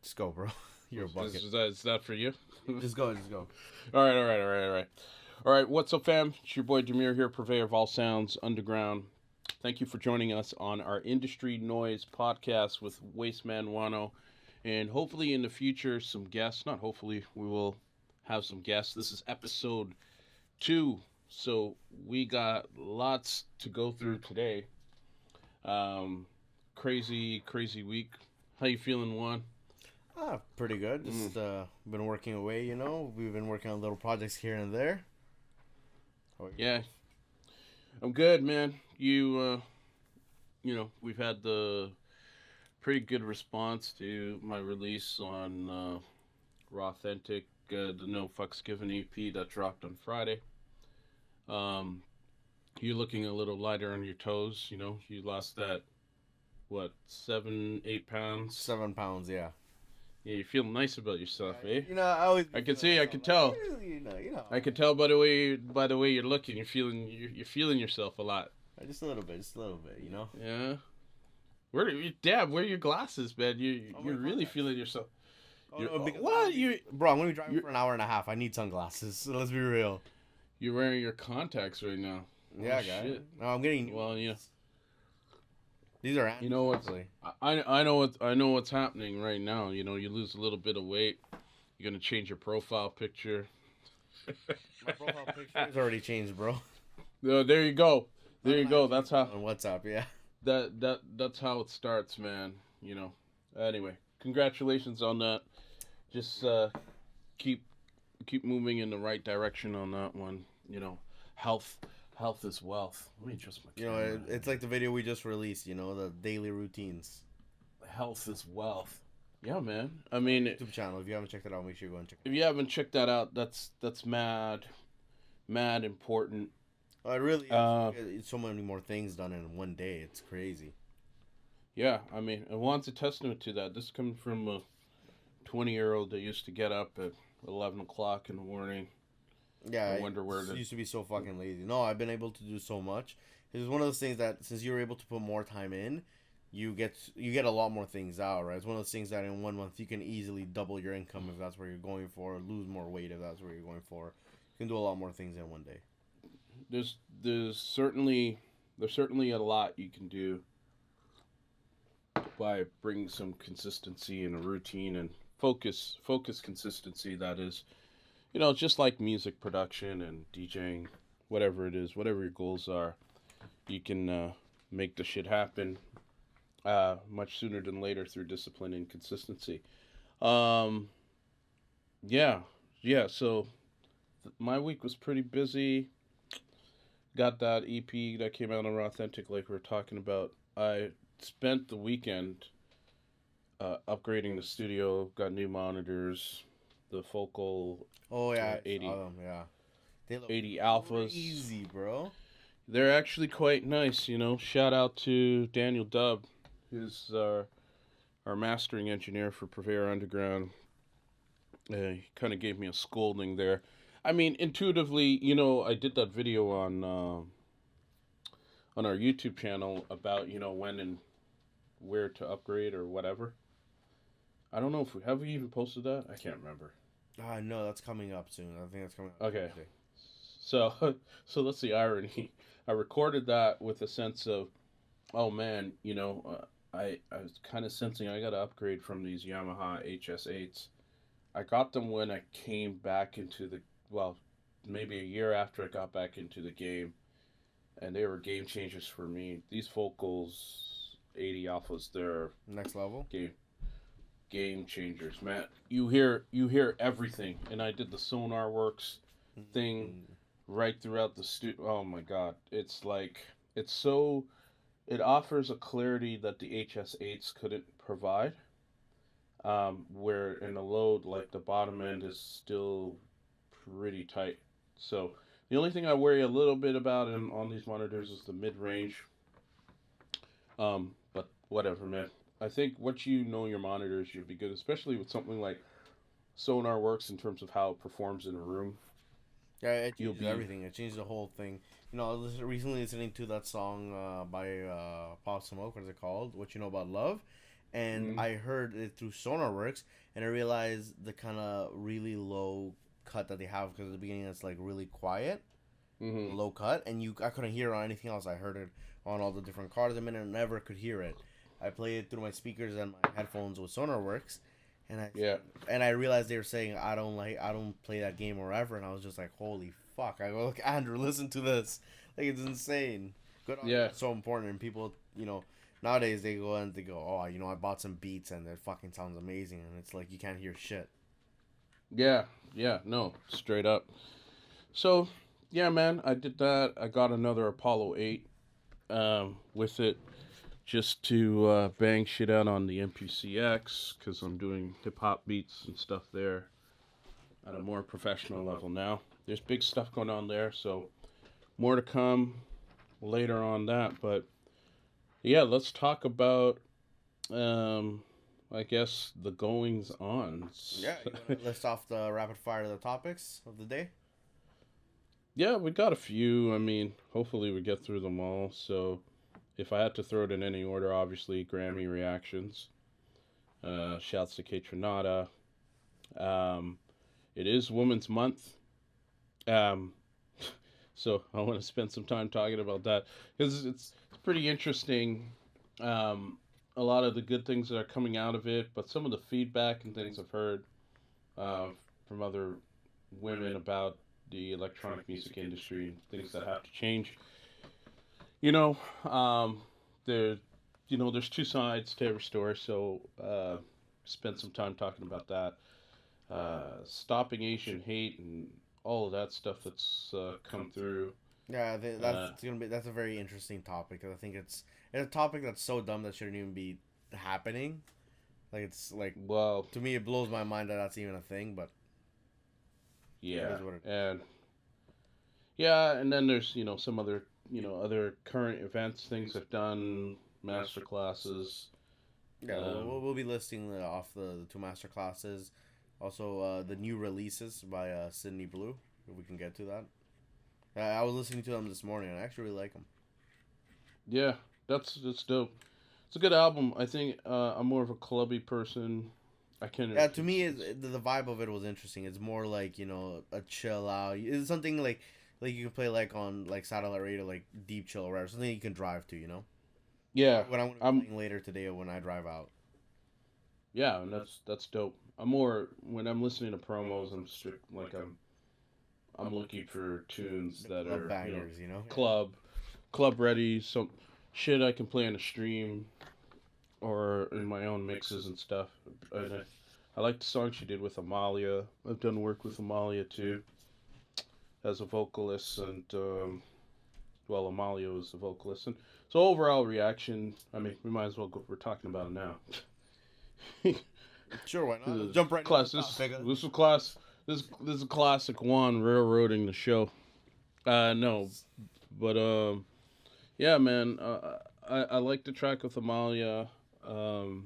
Just go, bro. You're a bucket. Is that for you? Just go, just go. All right. All right, what's up, fam? It's your boy Demuir here, purveyor of all sounds, underground. Thank you for joining us on our Industry Noize podcast with Wasteman Wano. And hopefully in the future, some guests. Not hopefully, we will have some guests. This is episode 2. So we got lots to go through today. Crazy week. How you feeling, Juan? Pretty good. Just been working away, you know. We've been working on little projects here and there. Yeah, I'm good, man. You know, we've had the pretty good response to my release on Raw Authentic, the No Fucks Given EP that dropped on Friday. You're looking a little lighter on your toes. You know, you lost that, what, 7-8 pounds? 7 pounds, yeah. Yeah, you feel nice about yourself, eh? You know, I can see, I can tell. You know. I can tell by the way you're looking. You're feeling yourself a lot. Just a little bit, you know. Yeah. Where are your glasses, man? You're really feeling yourself. What bro? I'm gonna be driving for an hour and a half. I need sunglasses. So let's be real. You're wearing your contacts right now. Yeah, guy. Shit. No, I'm getting. Well, yeah. These are. You know what? I know what's happening right now. You know, you lose a little bit of weight. You're gonna change your profile picture. My profile picture is already changed, bro. There you go. There you go. That's how. On WhatsApp, yeah. That's how it starts, man. You know. Anyway, congratulations on that. Just keep moving in the right direction on that one. You know, health is wealth. Let me adjust my camera. You know, it's like the video we just released. You know, the daily routines. Health is wealth. Yeah, man. I mean, YouTube channel. If you haven't checked it out, make sure you go and check it out. If you haven't checked that out, that's mad important. It really is. It's so many more things done in one day. It's crazy. Yeah, I mean, and Juan's a testament to that. This comes from a 20-year-old that used to get up at 11 o'clock in the morning. Yeah, I wonder where used to be so fucking lazy. No, I've been able to do so much. It's one of those things that since you're able to put more time in, you get a lot more things out, right? It's one of those things that in 1 month you can easily double your income if that's what you're going for, or lose more weight if that's what you're going for. You can do a lot more things in one day. There's certainly a lot you can do by bringing some consistency and a routine and focus consistency. That is, you know, just like music production and DJing, whatever it is, whatever your goals are, you can make the shit happen much sooner than later through discipline and consistency. Yeah. So my week was pretty busy. Got that EP that came out on Raw Authentic, like we were talking about. I spent the weekend upgrading the studio. Got new monitors, the Focal. Oh yeah, 80. Yeah. They look 80 alphas. Easy, bro. They're actually quite nice, you know. Shout out to Daniel Dubb, who's our mastering engineer for Purveyor Underground. He kind of gave me a scolding there. I mean, intuitively, you know, I did that video on our YouTube channel about, you know, when and where to upgrade or whatever. I don't know if have we even posted that? I can't remember. No, that's coming up soon. I think that's coming up. Okay. So that's the irony. I recorded that with a sense of, oh man, you know, I was kind of sensing I got to upgrade from these Yamaha HS8s. I got them when I came back into maybe a year after I got back into the game, and they were game changers for me. These Focals 80 alphas, they're next level game changers, man. You hear everything, and I did the Sonar Works thing right throughout the studio. Oh my god, it's like it offers a clarity that the HS8s couldn't provide. Where in a load, like the bottom end is still pretty tight. So the only thing I worry a little bit about on these monitors is the mid-range. But whatever, man. I think once you know your monitors, you'll be good, especially with something like Sonar Works in terms of how it performs in a room. Yeah, it changes everything. It changed the whole thing. You know, I was recently listening to that song by Pop Smoke. What is it called? What You Know About Love. and I heard it through Sonarworks, and I realized the kind of really low cut that they have, because at the beginning it's like really quiet, low cut, and I couldn't hear it on anything else. I heard it on all the different cars. I never could hear it. I played it through my speakers and my headphones with Sonarworks, and I realized they were saying I don't play that game or ever, and I was just like, holy fuck! I go, look, Andrew, listen to this, like it's insane. Good audio is so important, and people, nowadays they go and they go, oh, I bought some beats and it fucking sounds amazing, and it's like you can't hear shit. Yeah, no, straight up. So, yeah, man, I did that. I got another Apollo 8 with it just to bang shit out on the MPCX, because I'm doing hip-hop beats and stuff there at a more professional level now. There's big stuff going on there, so more to come later on that. But, yeah, let's talk about... I guess the goings on. Yeah, you want to list off the rapid fire of the topics of the day? Yeah, we got a few. I mean, hopefully we get through them all. So, if I had to throw it in any order, obviously Grammy reactions. Shouts to Kate Trinata. It is Women's Month. So I want to spend some time talking about that, because it's pretty interesting. A lot of the good things that are coming out of it, but some of the feedback and things I've heard from other women about the electronic music industry and things that have to change. There's two sides to every story, so spend some time talking about that. Stopping Asian hate and all of that stuff that's come through. Yeah, that's a very interesting topic, because I think it's a topic that's so dumb that shouldn't even be happening. Like, it's like, well, to me it blows my mind that that's even a thing. But yeah, and then there's some other other current events, things I've done, master classes. Yeah, we'll be listing off the two master classes, also the new releases by Sydney Blue, if we can get to that. I was listening to them this morning, and I actually really like them. Yeah, that's dope. It's a good album. I think I'm more of a clubby person. Yeah, to me, the vibe of it was interesting. It's more like, a chill out. It's something like you can play like on like satellite radio, like deep chill or whatever. Something you can drive to, Yeah. When I'm playing later today or when I drive out. Yeah, and that's dope. I'm more, when I'm listening to promos, I'm looking for tunes that are bangers, club ready, some shit I can play on a stream or in my own mixes and stuff. And I like the song she did with Amalia. I've done work with Amalia too, as a vocalist, and Amalia was the vocalist. And so overall reaction, I mean, we might as well we're talking about it now. Sure, why not? Jump right into the This is a classic Juan railroading the show. No, but yeah, man. I like the track with Amalia, and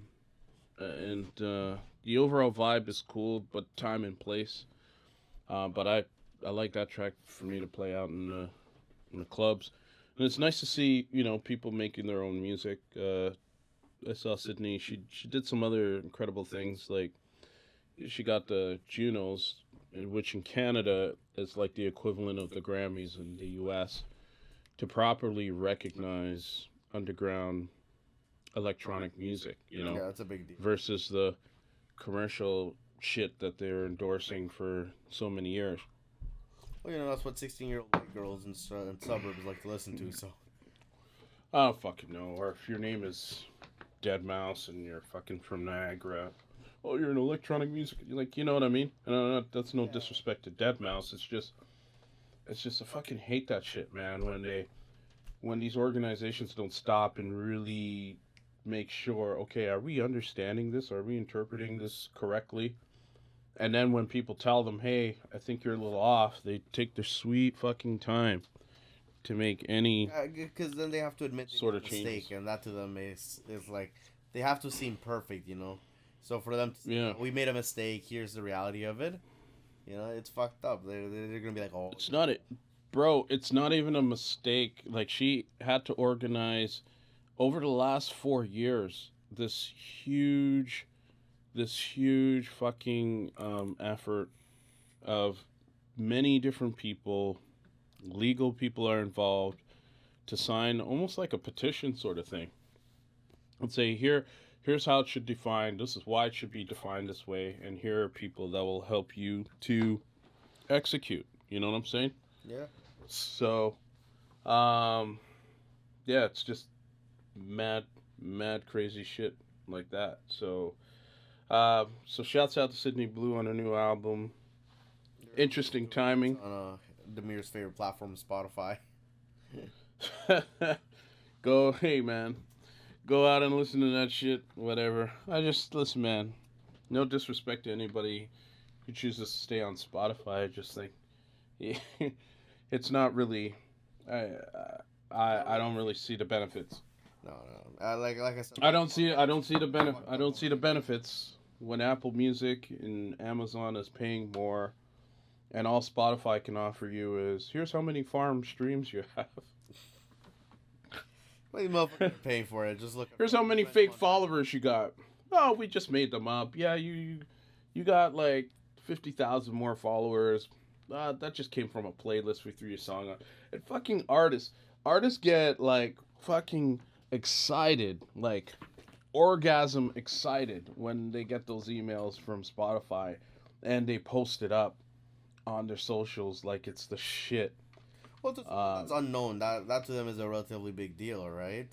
the overall vibe is cool, but time and place. But I like that track for me to play out in the clubs, and it's nice to see people making their own music. I saw Sydney. She did some other incredible things, like she got the Junos, which in Canada is like the equivalent of the Grammys in the US, to properly recognize underground electronic music, Yeah, that's a big deal. Versus the commercial shit that they're endorsing for so many years. Well, that's what 16-year-old white girls in suburbs like to listen to, so. I don't fucking know. Or if your name is Dead Mouse and you're fucking from Niagara, oh, you're an electronic music, like, you know what I mean? And that's no disrespect to Dead Mouse. It's just I fucking hate that shit, man. When these organizations don't stop and really make sure, okay, are we understanding this? Are we interpreting this correctly? And then when people tell them, hey, I think you're a little off, they take their sweet fucking time to make any because then they have to admit sort of mistake, changes. and that to them is like they have to seem perfect, So for them to say, we made a mistake, here's the reality of it, it's fucked up. They're gonna be like, oh, it's not it, bro. It's not even a mistake. Like, she had to organize over the last 4 years. this huge this huge fucking effort of many different people, legal people are involved, to sign almost like a petition sort of thing and say, here's how it should be defined, this is why it should be defined this way, and here are people that will help you to execute. You know what I'm saying? Yeah. So, yeah, it's just mad, mad crazy shit like that. So, so shouts out to Sydney Blue on her new album. Interesting timing. On Demuir's favorite platform, Spotify. Hey man, go out and listen to that shit. Whatever. Listen, man. No disrespect to anybody who chooses to stay on Spotify. Just like, it's not really. I don't really see the benefits. No. Like I said, I don't see the benefits when Apple Music and Amazon is paying more, and all Spotify can offer you is, here's how many farm streams you have. Well, you motherfuckers are paying for it. Just look. Here's how many fake followers you got. Oh, we just made them up. Yeah, you got like 50,000 more followers. That just came from a playlist we threw your song on. And fucking artists get like fucking excited, like orgasm excited when they get those emails from Spotify, and they post it up on their socials like it's the shit. Well, that's unknown. That to them is a relatively big deal, right?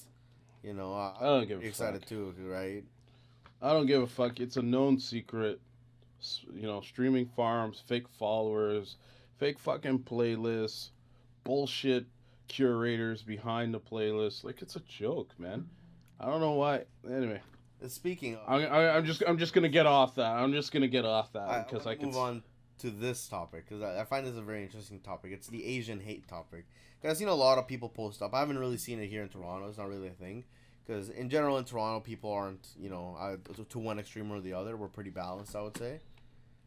You know, I don't give a excited fuck. too, right? I don't give a fuck. It's a known secret. You know, streaming farms, fake followers, fake fucking playlists, bullshit curators behind the playlist. Like, it's a joke, man. I don't know why. Anyway, speaking of, I'm just gonna get off that. Because I can move on to this topic, because I find this a very interesting topic. It's the Asian hate topic. I've seen a lot of people post up. I haven't really seen it here in Toronto. It's not really a thing. Because in general in Toronto, people aren't, to one extreme or the other. We're pretty balanced, I would say.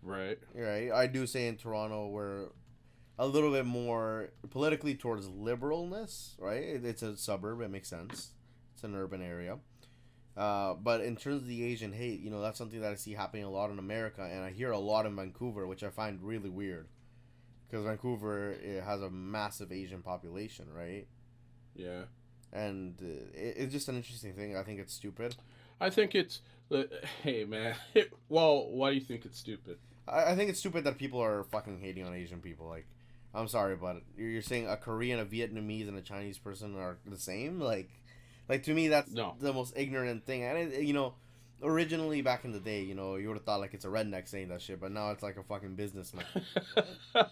Right. Right. I do say in Toronto we're a little bit more politically towards liberalness, right? It's a suburb. It makes sense. It's an urban area. But in terms of the Asian hate, that's something that I see happening a lot in America, and I hear a lot in Vancouver, which I find really weird. Because Vancouver, it has a massive Asian population, right? Yeah. And it's just an interesting thing. I think it's stupid. I think it's... hey, man. Well, why do you think it's stupid? I think it's stupid that people are fucking hating on Asian people. Like, I'm sorry, but you're saying a Korean, a Vietnamese, and a Chinese person are the same? Like to me, that's the most ignorant thing. And, originally back in the day, you would have thought, like, it's a redneck saying that shit, but now it's like a fucking businessman. You know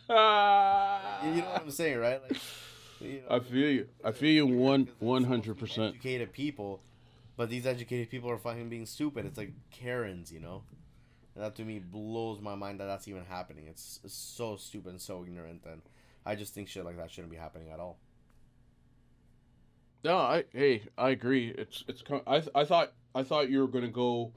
what I'm saying, right? Like, I feel you 100%. Educated people, but these educated people are fucking being stupid. It's like Karens, And that to me blows my mind that that's even happening. It's so stupid and so ignorant, and I just think shit like that shouldn't be happening at all. No, I agree. I thought you were gonna go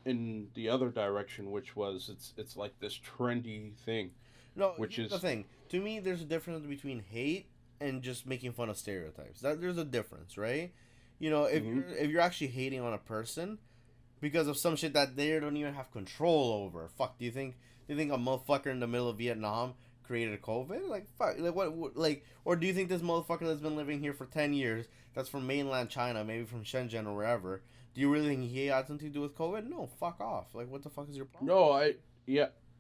in the other direction, which was it's like this trendy thing. No, which is the thing. To me, there's a difference between hate and just making fun of stereotypes. There's a difference, right? If you're actually hating on a person because of some shit that they don't even have control over. Fuck, do you think a motherfucker in the middle of Vietnam created COVID? Like, fuck, like what like, or do you think this motherfucker that's been living here for 10 years, that's from mainland China, maybe from Shenzhen or wherever, do you really think he had something to do with COVID? No, fuck off. Like, what the fuck is your problem? No,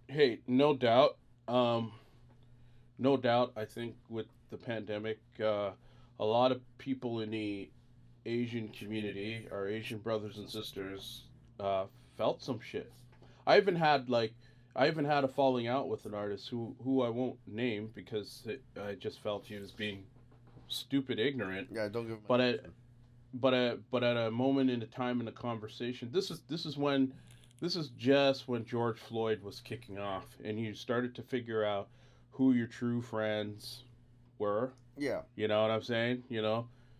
hey, no doubt. No doubt, I think with the pandemic, a lot of people in the Asian community, our Asian brothers and sisters, felt some shit. I even had a falling out with an artist who I won't name because I just felt he was being stupid ignorant. Yeah, don't give him. But at a moment in the time in the conversation, this is just when George Floyd was kicking off, and you started to figure out who your true friends were. Yeah. You know what I'm saying?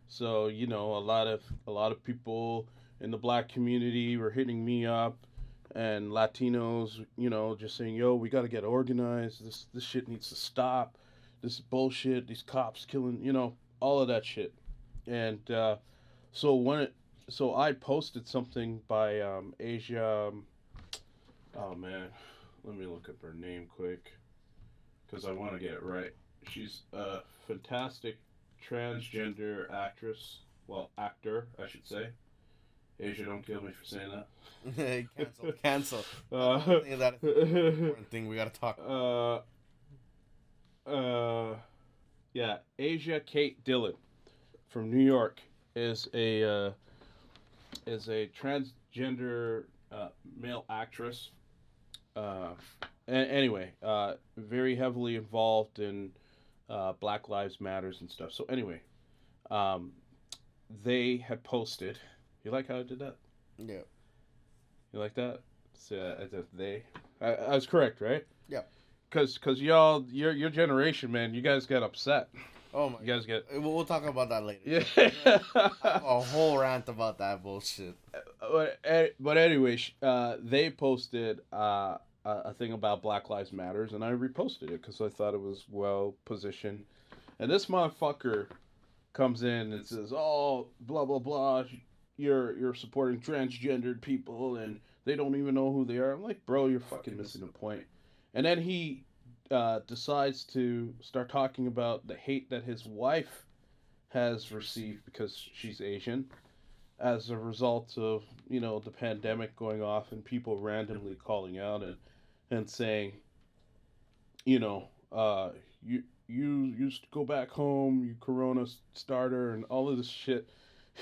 So a lot of people in the black community were hitting me up, and Latinos, just saying, yo, we got to get organized. This shit needs to stop. This is bullshit. These cops killing, all of that shit. And so so I posted something by Asia. Oh man, let me look up her name quick because I want to get it right. She's a fantastic transgender actress. Well, actor, I should say. Asia, don't kill me for saying that. Cancel. uh, I think that is an important thing we gotta talk about. yeah, Asia Kate Dillon from New York is a transgender male actress. Uh, anyway, very heavily involved in Black Lives Matters and stuff. So anyway, um, they had posted. You like how I did that? Yeah. You like that? So, they. I was correct, right? Yeah. Cause y'all, your generation, man, you guys get upset. Oh my. You guys get. We'll talk about that later. Yeah. I have a whole rant about that bullshit. But anyway, they posted a thing about Black Lives Matters, and I reposted it because I thought it was well positioned. And this motherfucker comes in and says, "Oh, blah blah blah, you're supporting transgendered people, and they don't even know who they are." I'm like, bro, you're fucking missing the point. And then he decides to start talking about the hate that his wife has received because she's Asian as a result of, the pandemic going off and people randomly calling out and saying, you go back home, you corona starter, and all of this shit,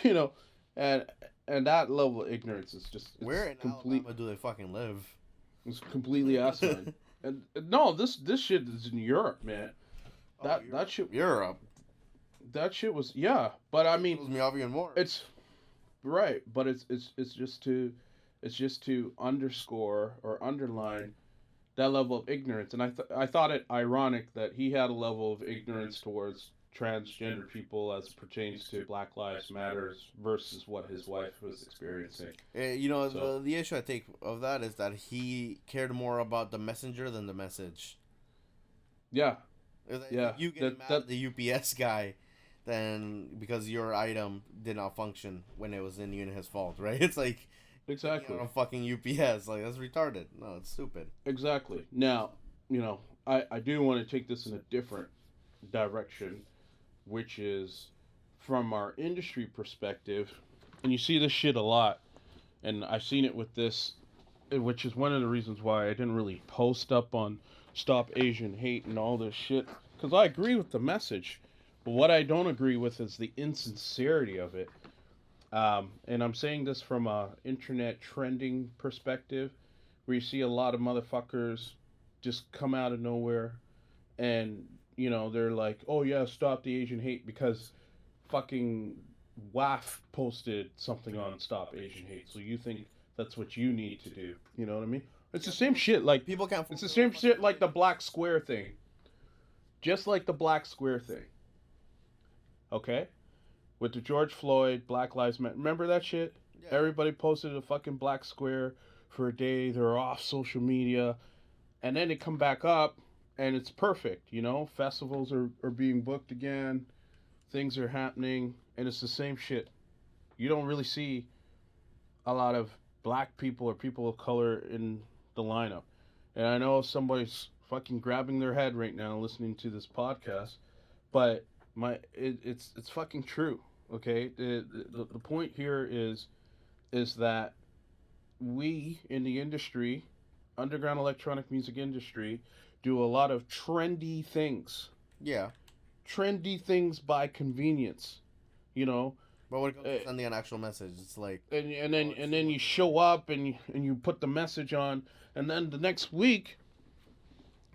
you know and that level of ignorance is just, it's Where in Alabama do they fucking live? It's completely asinine. And no, this shit is in Europe, man. That shit, Europe. that shit was, yeah, but I mean, It me off even more. it's right, but it's just to underscore or underline that level of ignorance. And I thought it ironic that he had a level of ignorance towards transgender people as it pertains to Black Lives Matters versus what his wife was experiencing. The issue I take of that is that he cared more about the messenger than the message. Yeah. Yeah. You get mad at the UPS guy then because your item did not function when it was in his fault, right? It's like, exactly, on fucking UPS, like, that's retarded. No, it's stupid. Exactly. Now, I do want to take this in a different direction, which is from our industry perspective, and you see this shit a lot, and I've seen it with this, which is one of the reasons why I didn't really post up on Stop Asian Hate and all this shit, because I agree with the message, but what I don't agree with is the insincerity of it. And I'm saying this from a internet trending perspective, where you see a lot of motherfuckers just come out of nowhere, and they're like, "Oh yeah, stop the Asian hate," because fucking WAF posted something on Stop Asian Hate, so you think that's what you need to do. You know what I mean? It's the same shit. Like, people can't. It's the same shit like the black square thing. Just like the black square thing. Okay? With the George Floyd, Black Lives Matter. Remember that shit? Yeah. Everybody posted a fucking black square for a day. They're off social media. And then they come back up, and it's perfect, Festivals are being booked again. Things are happening, and it's the same shit. You don't really see a lot of black people or people of color in the lineup. And I know somebody's fucking grabbing their head right now listening to this podcast, but it's fucking true. Okay, the point here is that we in the industry, underground electronic music industry, do a lot of trendy things. Yeah, trendy things by convenience, But when it comes to sending an actual message, it's like, and then you show up and you put the message on, and then the next week,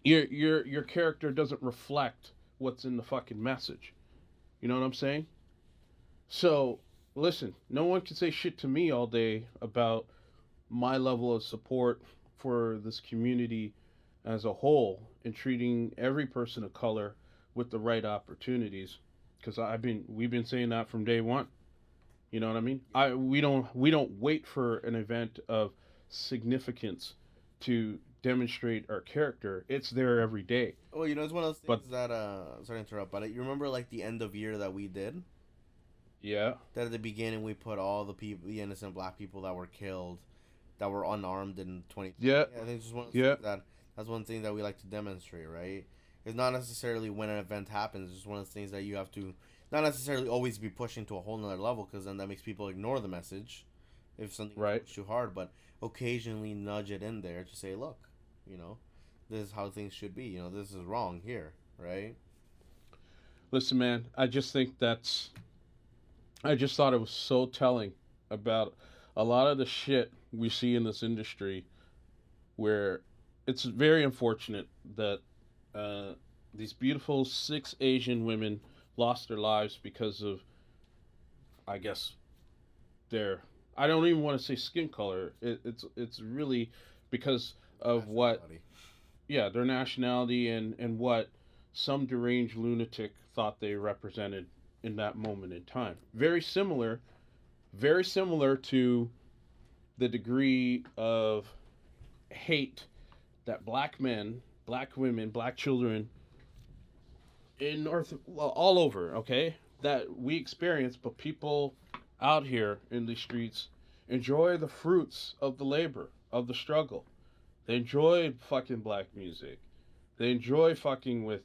your character doesn't reflect what's in the fucking message. You know what I'm saying? So, listen, no one can say shit to me all day about my level of support for this community as a whole and treating every person of color with the right opportunities, because we've been saying that from day one. You know what I mean? We don't wait for an event of significance to demonstrate our character. It's there every day. Well, it's one of those things that sorry to interrupt, but you remember like the end of year that we did? Yeah. That at the beginning we put all the people, the innocent black people that were killed, that were unarmed in 20. Yeah. I think it's just one of the Yeah. things that's one thing that we like to demonstrate, right? It's not necessarily when an event happens. It's just one of the things that you have to not necessarily always be pushing to a whole nother level, because then that makes people ignore the message if something Right. is too hard. But occasionally nudge it in there to say, look, you know, this is how things should be. You know, this is wrong here, right? Listen, man, I just think I just thought it was so telling about a lot of the shit we see in this industry where it's very unfortunate that uh, these beautiful 6 Asian women lost their lives because of, I guess, their, I don't even want to say skin color. It's really because of what, yeah, their nationality and what some deranged lunatic thought they represented in that moment in time. Very similar to the degree of hate that black men, black women, black children in all over, okay, that we experience, but people out here in the streets enjoy the fruits of the labor, of the struggle. They enjoy fucking black music. They enjoy fucking with,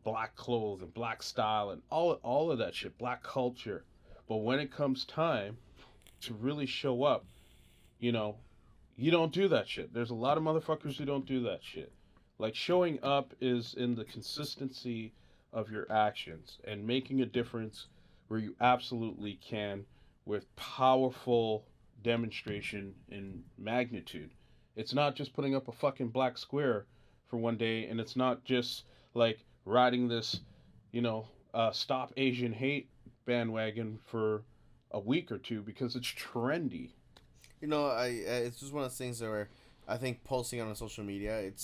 black clothes and black style and all of that shit, black culture. But when it comes time to really show up, you know, you don't do that shit. There's a lot of motherfuckers who don't do that shit. Like, showing up is in the consistency of your actions and making a difference where you absolutely can with powerful demonstration in magnitude. It's not just putting up a fucking black square for one day, and it's not just like riding this, stop Asian hate bandwagon for a week or two because it's trendy. It's just one of those things where I think posting on social media, it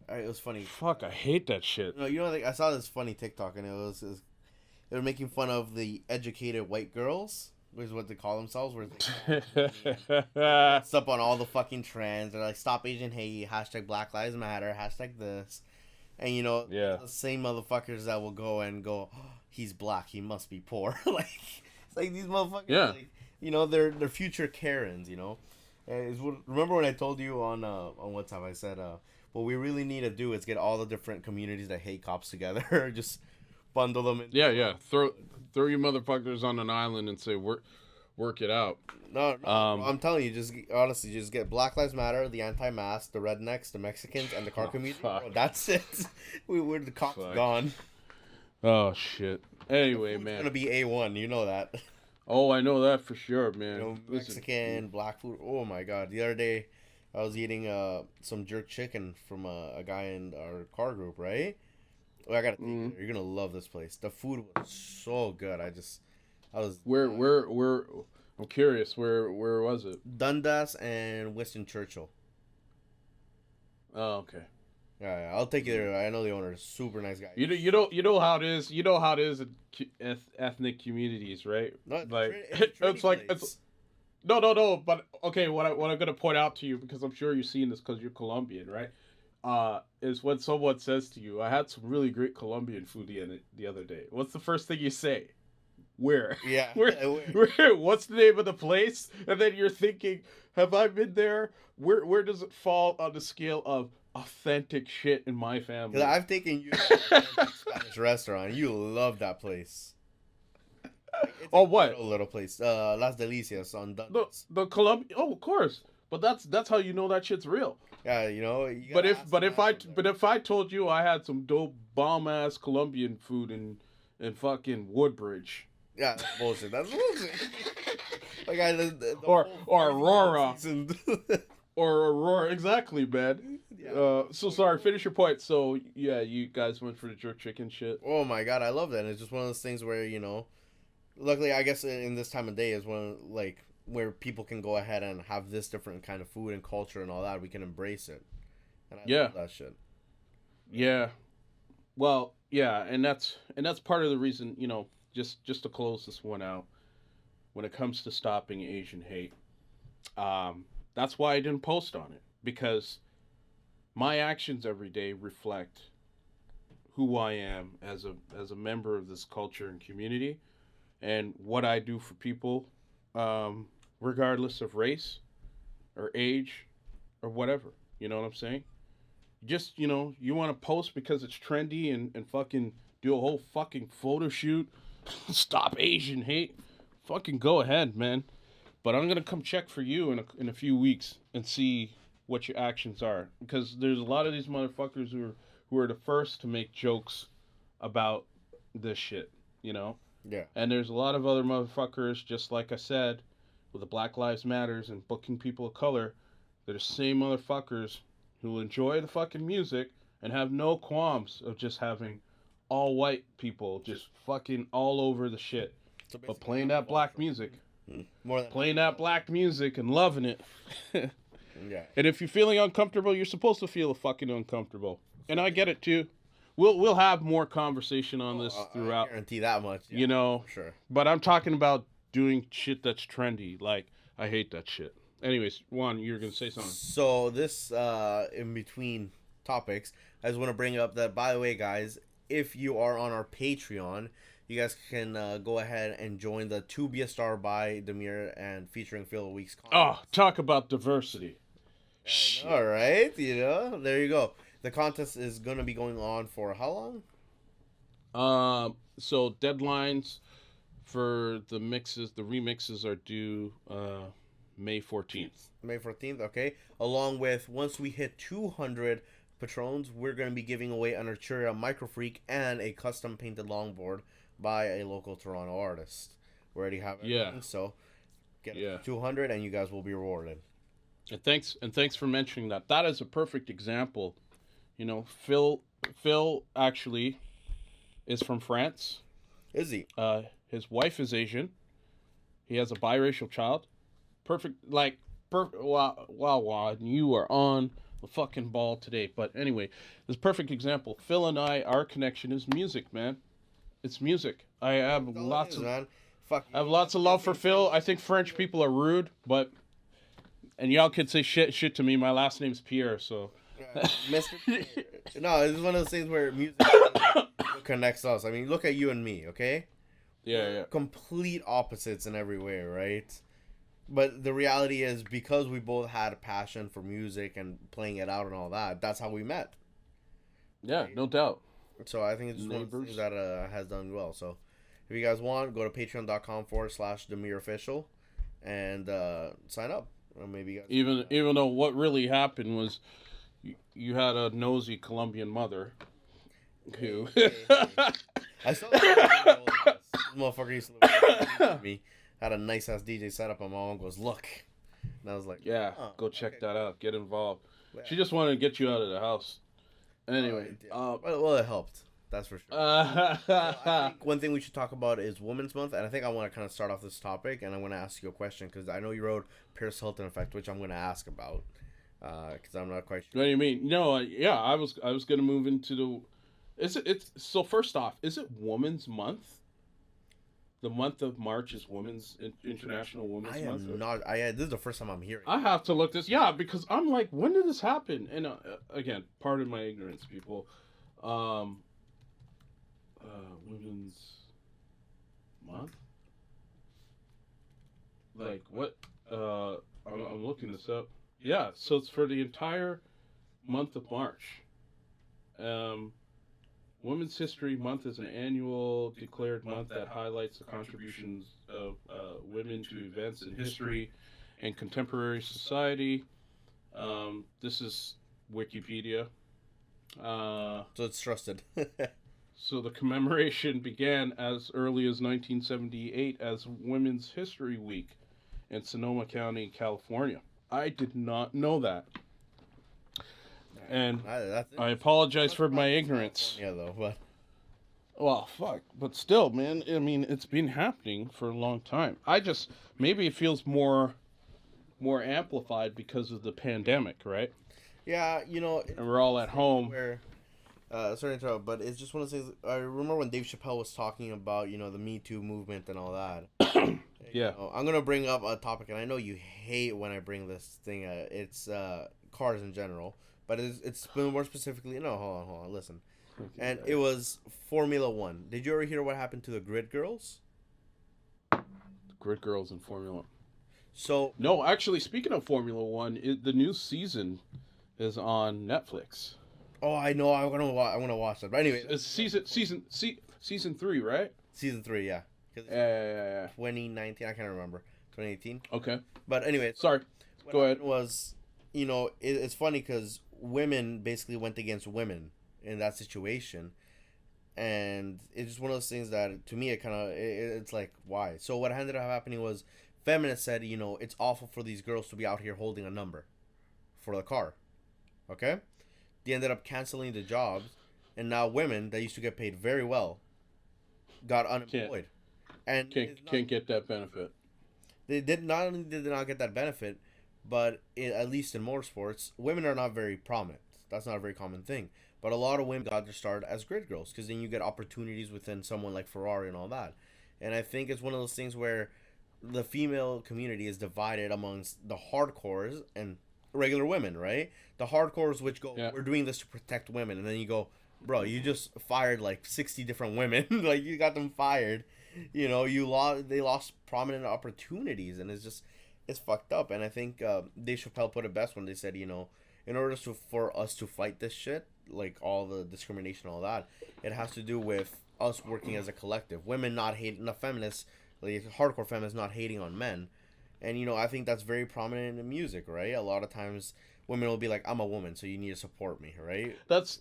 was funny. Fuck, I hate that shit. Like, I saw this funny TikTok, and they were making fun of the educated white girls, which is what they call themselves, where it's up on all the fucking trends. They're like, stop Asian hate, hashtag Black Lives Matter, hashtag this. And, yeah, the same motherfuckers that will go, oh, he's black, he must be poor. Like, it's like these motherfuckers, yeah. Like, they're future Karens, remember when I told you on WhatsApp, I said, what we really need to do is get all the different communities that hate cops together, just bundle them in. Yeah. Throw your motherfuckers on an island and say work it out. No, I'm telling you, honestly, just get Black Lives Matter, the anti-mask, the rednecks, the Mexicans, and the car community. Bro, that's it. We're the cops gone. Oh shit. Anyway, man, it's gonna be A1. You know that. Oh, I know that for sure, man. Mexican, black food. Oh my god! The other day, I was eating some jerk chicken from a guy in our car group, right? Well, I gotta take you there. You're gonna love this place. The food was so good. I was where I'm curious. Where was it? Dundas and Winston Churchill. Oh, okay. Yeah, I'll take you there. I know the owner is super nice guy. You know how it is. You know how it is in ethnic communities, right? No, like it's like it's no. But okay, what I'm gonna point out to you, because I'm sure you've seen this because you're Colombian, right? Is when someone says to you, "I had some really great Colombian food the other day." What's the first thing you say? Where? Yeah. Where? What's the name of the place? And then you're thinking, have I been there? Where does it fall on the scale of authentic shit in my family? Because I've taken you to a Spanish restaurant. You love that place. What? Little place. Las Delicias on Dundas. The Colombian. Oh, of course. But that's how you know that shit's real. Yeah, But if I told you I had some dope bomb ass Colombian food in fucking Woodbridge. Yeah, that's bullshit. That's bullshit. Like or Aurora. Or Aurora, exactly, man. Yeah. So sorry, finish your point. So yeah, you guys went for the jerk chicken shit. Oh my god, I love that. And it's just one of those things where luckily, I guess in this time of day is when where people can go ahead and have this different kind of food and culture and all that. We can embrace it. And I love that shit. Yeah. Well, yeah, and that's part of the reason, just to close this one out, when it comes to stopping Asian hate, that's why I didn't post on it, because my actions every day reflect who I am as a member of this culture and community, and what I do for people, regardless of race or age or whatever. You know what I'm saying? Just, you want to post because it's trendy and fucking do a whole fucking photo shoot, stop Asian hate, fucking go ahead, man. But I'm going to come check for you in a few weeks and see what your actions are. Because there's a lot of these motherfuckers who are the first to make jokes about this shit, you know? Yeah. And there's a lot of other motherfuckers, just like I said, with the Black Lives Matters and booking people of color, they're the same motherfuckers who enjoy the fucking music and have no qualms of just having all white people just fucking all over the shit. So but playing that black music. More than playing that black music and loving it. Yeah. And if you're feeling uncomfortable, you're supposed to feel fucking uncomfortable. And I get it too. We'll have more conversation on this throughout. I guarantee that much. Yeah, you know, sure. But I'm talking about doing shit that's trendy. Like, I hate that shit. Anyways, Juan, you were going to say something. So this, in between topics, I just want to bring up that, by the way, guys, if you are on our Patreon, you guys can go ahead and join the To Be a Star by Demuir and featuring Phil Weeks. Oh, talk about diversity. All right, there you go. The contest is going to be going on for how long? So deadlines for the remixes are due May 14th. May 14th, okay. Along with, once we hit 200 patrons, we're going to be giving away an Arturia Microfreak and a custom painted longboard by a local Toronto artist. We already have everything, so get 200 and you guys will be rewarded. And thanks for mentioning that. That is a perfect example. Phil actually is from France. Is he? His wife is Asian. He has a biracial child. Wow, you are on the fucking ball today. But anyway, this perfect example. Phil and our connection is music, man. It's music. I have lots of love for Phil. I think French people are rude, and y'all could say shit to me. My last name's Pierre, so. Mr. No, it's one of those things where music connects us. I mean, look at you and me, okay? Yeah. Complete opposites in every way, right? But the reality is, because we both had a passion for music and playing it out and all that, that's how we met. Yeah, right? No doubt. So I think it's just one of the things that has done well. So if you guys want, go to patreon.com/DemuirOfficial and sign up. Or maybe you guys even though what really happened was you had a nosy Colombian mother who I saw that motherfucker used to look at me. Had a nice ass DJ setup, and my mom goes, "Look," and I was like, go check that out, get involved." Yeah. She just wanted to get you out of the house. Anyway, well, it helped. That's for sure. So I think one thing we should talk about is Women's Month, and I think I want to kind of start off this topic, and I'm going to ask you a question because I know you wrote Paris Hilton effect, which I'm going to ask about because I'm not quite sure. What do you mean? No, I was going to move into the. So first off, is it Women's Month? The month of March is International Women's Month. This is the first time I'm hearing. I have to look this. Yeah, because I'm like, when did this happen? And again, pardon my ignorance, people. Women's Month. Like what? I'm looking this up. Yeah, so it's for the entire month of March. Women's History Month is an annual declared month that highlights the contributions of women to events in history and contemporary society. This is Wikipedia. So it's trusted. So the commemoration began as early as 1978 as Women's History Week in Sonoma County, California. I did not know that. And I apologize for my ignorance. Yeah, though, but well, fuck. But still, man. I mean, it's been happening for a long time. Maybe it feels more amplified because of the pandemic, right? Yeah, and we're all at home. Where, sorry to interrupt, but it's just one of those things. I remember when Dave Chappelle was talking about the Me Too movement and all that. Yeah. I'm gonna bring up a topic, and I know you hate when I bring this thing. It's cars in general. But it's been more specifically... No, hold on, listen. Okay, and it was Formula 1. Did you ever hear what happened to the Grid Girls? Grid Girls in Formula. So No, actually, speaking of Formula One, the new season is on Netflix. oh, I know. I want to watch that. But anyway, It's season 3, right? season 3, yeah. 'Cause Yeah. 2019, I can't remember. 2018. Okay. But anyway, Sorry. what Go ahead. happened was, it's funny because women basically went against women in that situation, and it's just one of those things that to me it's like, why? So what ended up happening was feminists said, it's awful for these girls to be out here holding a number for the car. Okay, they ended up canceling the jobs, and now women that used to get paid very well got unemployed, and Can't get that benefit. they did not only did they not get that benefit, but at least in motorsports, women are not very prominent. That's not a very common thing. But a lot of women got their start as grid girls because then you get opportunities within someone like Ferrari and all that. And I think it's one of those things where the female community is divided amongst the hardcores and regular women, right? The hardcores which go, Yeah. we're doing this to protect women, and then you go, bro, you just fired like 60 different women, like you got them fired, they lost prominent opportunities, and it's fucked up. And I think Dave Chappelle put it best when they said, in order for us to fight this shit, like all the discrimination, all that, it has to do with us working as a collective. Women not hating the feminists, like hardcore feminists, not hating on men. And I think that's very prominent in music, right? A lot of times women will be like, I'm a woman, so you need to support me, right? That's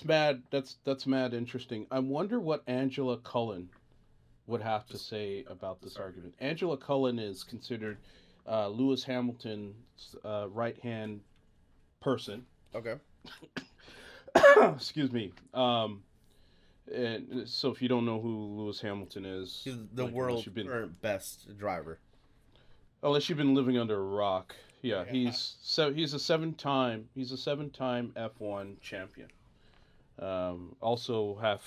mad. That's mad interesting. I wonder what Angela Cullen would have to say about this argument. Angela Cullen is considered Lewis Hamilton's right-hand person. Okay. Excuse me. And so if you don't know who Lewis Hamilton is, He's the world's current best driver. Unless you've been living under a rock. Yeah, Yeah. he's a seven-time F1 champion. Also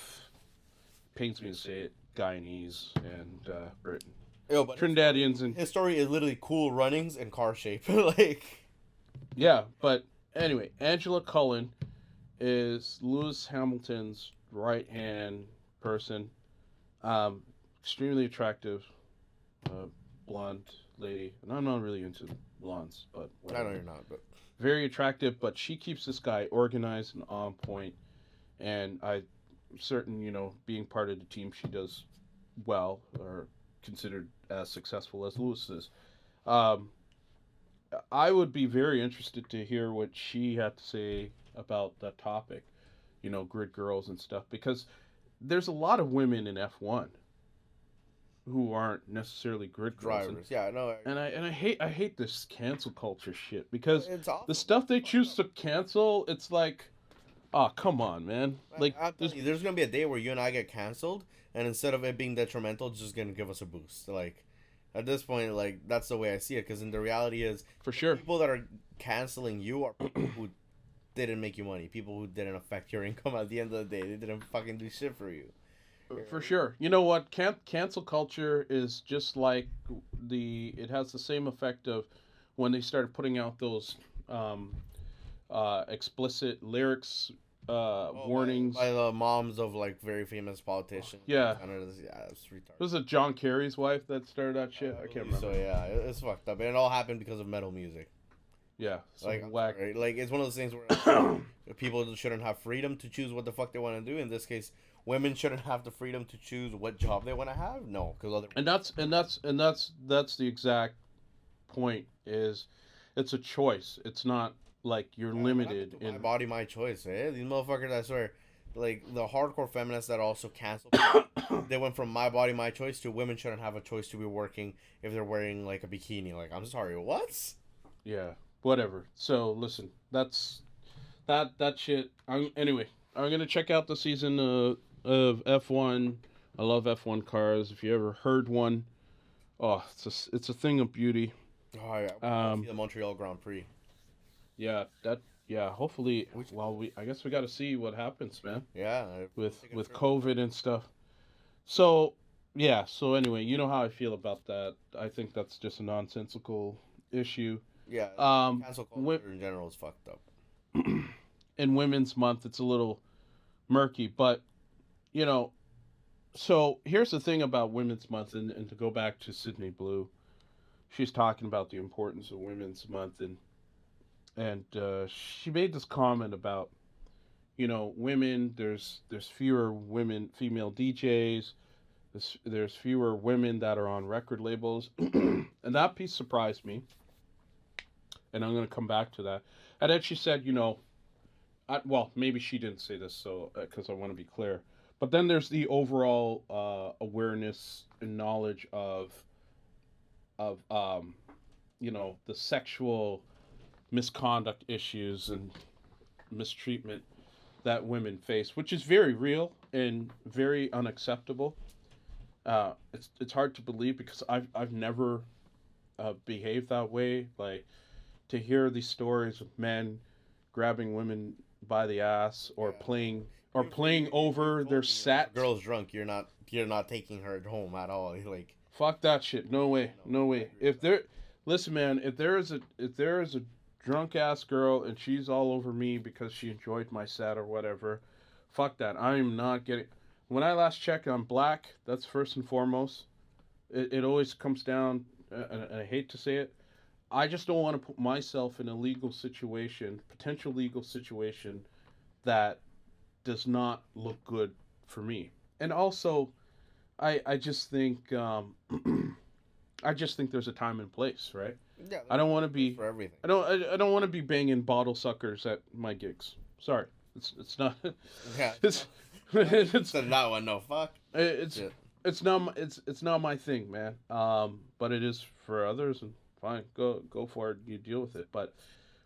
pains me to say it, Guyanese and Britain. Yo, but Trinidadians and his story is literally cool runnings and car shape. Like, yeah, but anyway, Angela Cullen is Lewis Hamilton's right-hand person. Extremely attractive, blonde lady, and I'm not really into blondes, but whatever. I know you're not, but Very attractive, but she keeps this guy organized and on point, and I'm certain, being part of the team, she does well, or considered as successful as Lewis is. I would be very interested to hear what she had to say about that topic, grid girls and stuff, because there's a lot of women in F1 who aren't necessarily grid girls. drivers, yeah, no, And I hate this cancel culture shit, because it's awesome. the stuff they choose to cancel, it's like, oh, come on, man. Like, I'm telling you, there's gonna be a day where you and I get canceled, and instead of it being detrimental, it's just gonna give us a boost. Like, at this point, like, that's the way I see it. Because the reality is, for sure. people that are canceling you are people who didn't make you money, people who didn't affect your income at the end of the day. They didn't fucking do shit for you. For sure. You know what? Cancel culture is just like it has the same effect of when they started putting out those explicit lyrics warnings. By the moms of, like, very famous politicians. Yeah. It's retarded. Was it John Kerry's wife that started that shit? I can't remember. So, yeah, it's fucked up. And it all happened because of metal music. Yeah. Like, whack. sorry, like, it's one of those things where people shouldn't have freedom to choose what the fuck they want to do. In this case, women shouldn't have the freedom to choose what job they want to have. No, because other. And that's the exact point. Is it's a choice. It's not like you're limited My in body, my choice. These motherfuckers, I swear, like the hardcore feminists that also cancel. They went from my body, my choice to women shouldn't have a choice to be working if they're wearing like a bikini. Like, I'm sorry, what? Yeah, whatever. So listen, that's that shit. Anyway, I'm gonna check out the season of F1. I love F1 cars. If you ever heard one, oh, it's a thing of beauty. Oh, yeah. I see the Montreal Grand Prix. Yeah, hopefully. I guess we got to see what happens, man. Yeah. With COVID and stuff. So yeah. So anyway, you know how I feel about that. I think that's just a nonsensical issue. Yeah. Cancel culture in general is fucked up. In Women's Month, it's a little murky, but So here's the thing about Women's Month, and to go back to Sydney Blue, she's talking about the importance of Women's Month, and she made this comment about, women. There's fewer women, female DJs. There's fewer women that are on record labels, and that piece surprised me. And I'm going to come back to that. And then she said, well, maybe she didn't say this, so because I want to be clear. But then there's the overall awareness and knowledge of the sexual misconduct issues and mistreatment that women face, which is very real and very unacceptable. It's hard to believe because I've never behaved that way. Like, to hear these stories of men grabbing women by the ass or playing over their set. Girl's drunk. You're not taking her home at all. Like, fuck that shit. No way. No way. Listen, man, if there is a drunk ass girl and she's all over me because she enjoyed my set or whatever, fuck that. I'm not getting. When I last checked, I'm black. That's first and foremost. It always comes down, and I hate to say it, I just don't want to put myself in a potential legal situation, that does not look good for me. And also, I just think I just think there's a time and place, right? yeah, I don't want to be for everything. I don't want to be banging bottle suckers at my gigs. Sorry, it's not. Yeah, it's it's that one. No, fuck. It's Shit. it's not my thing, man. But it is for others, and fine, go for it. You deal with it. But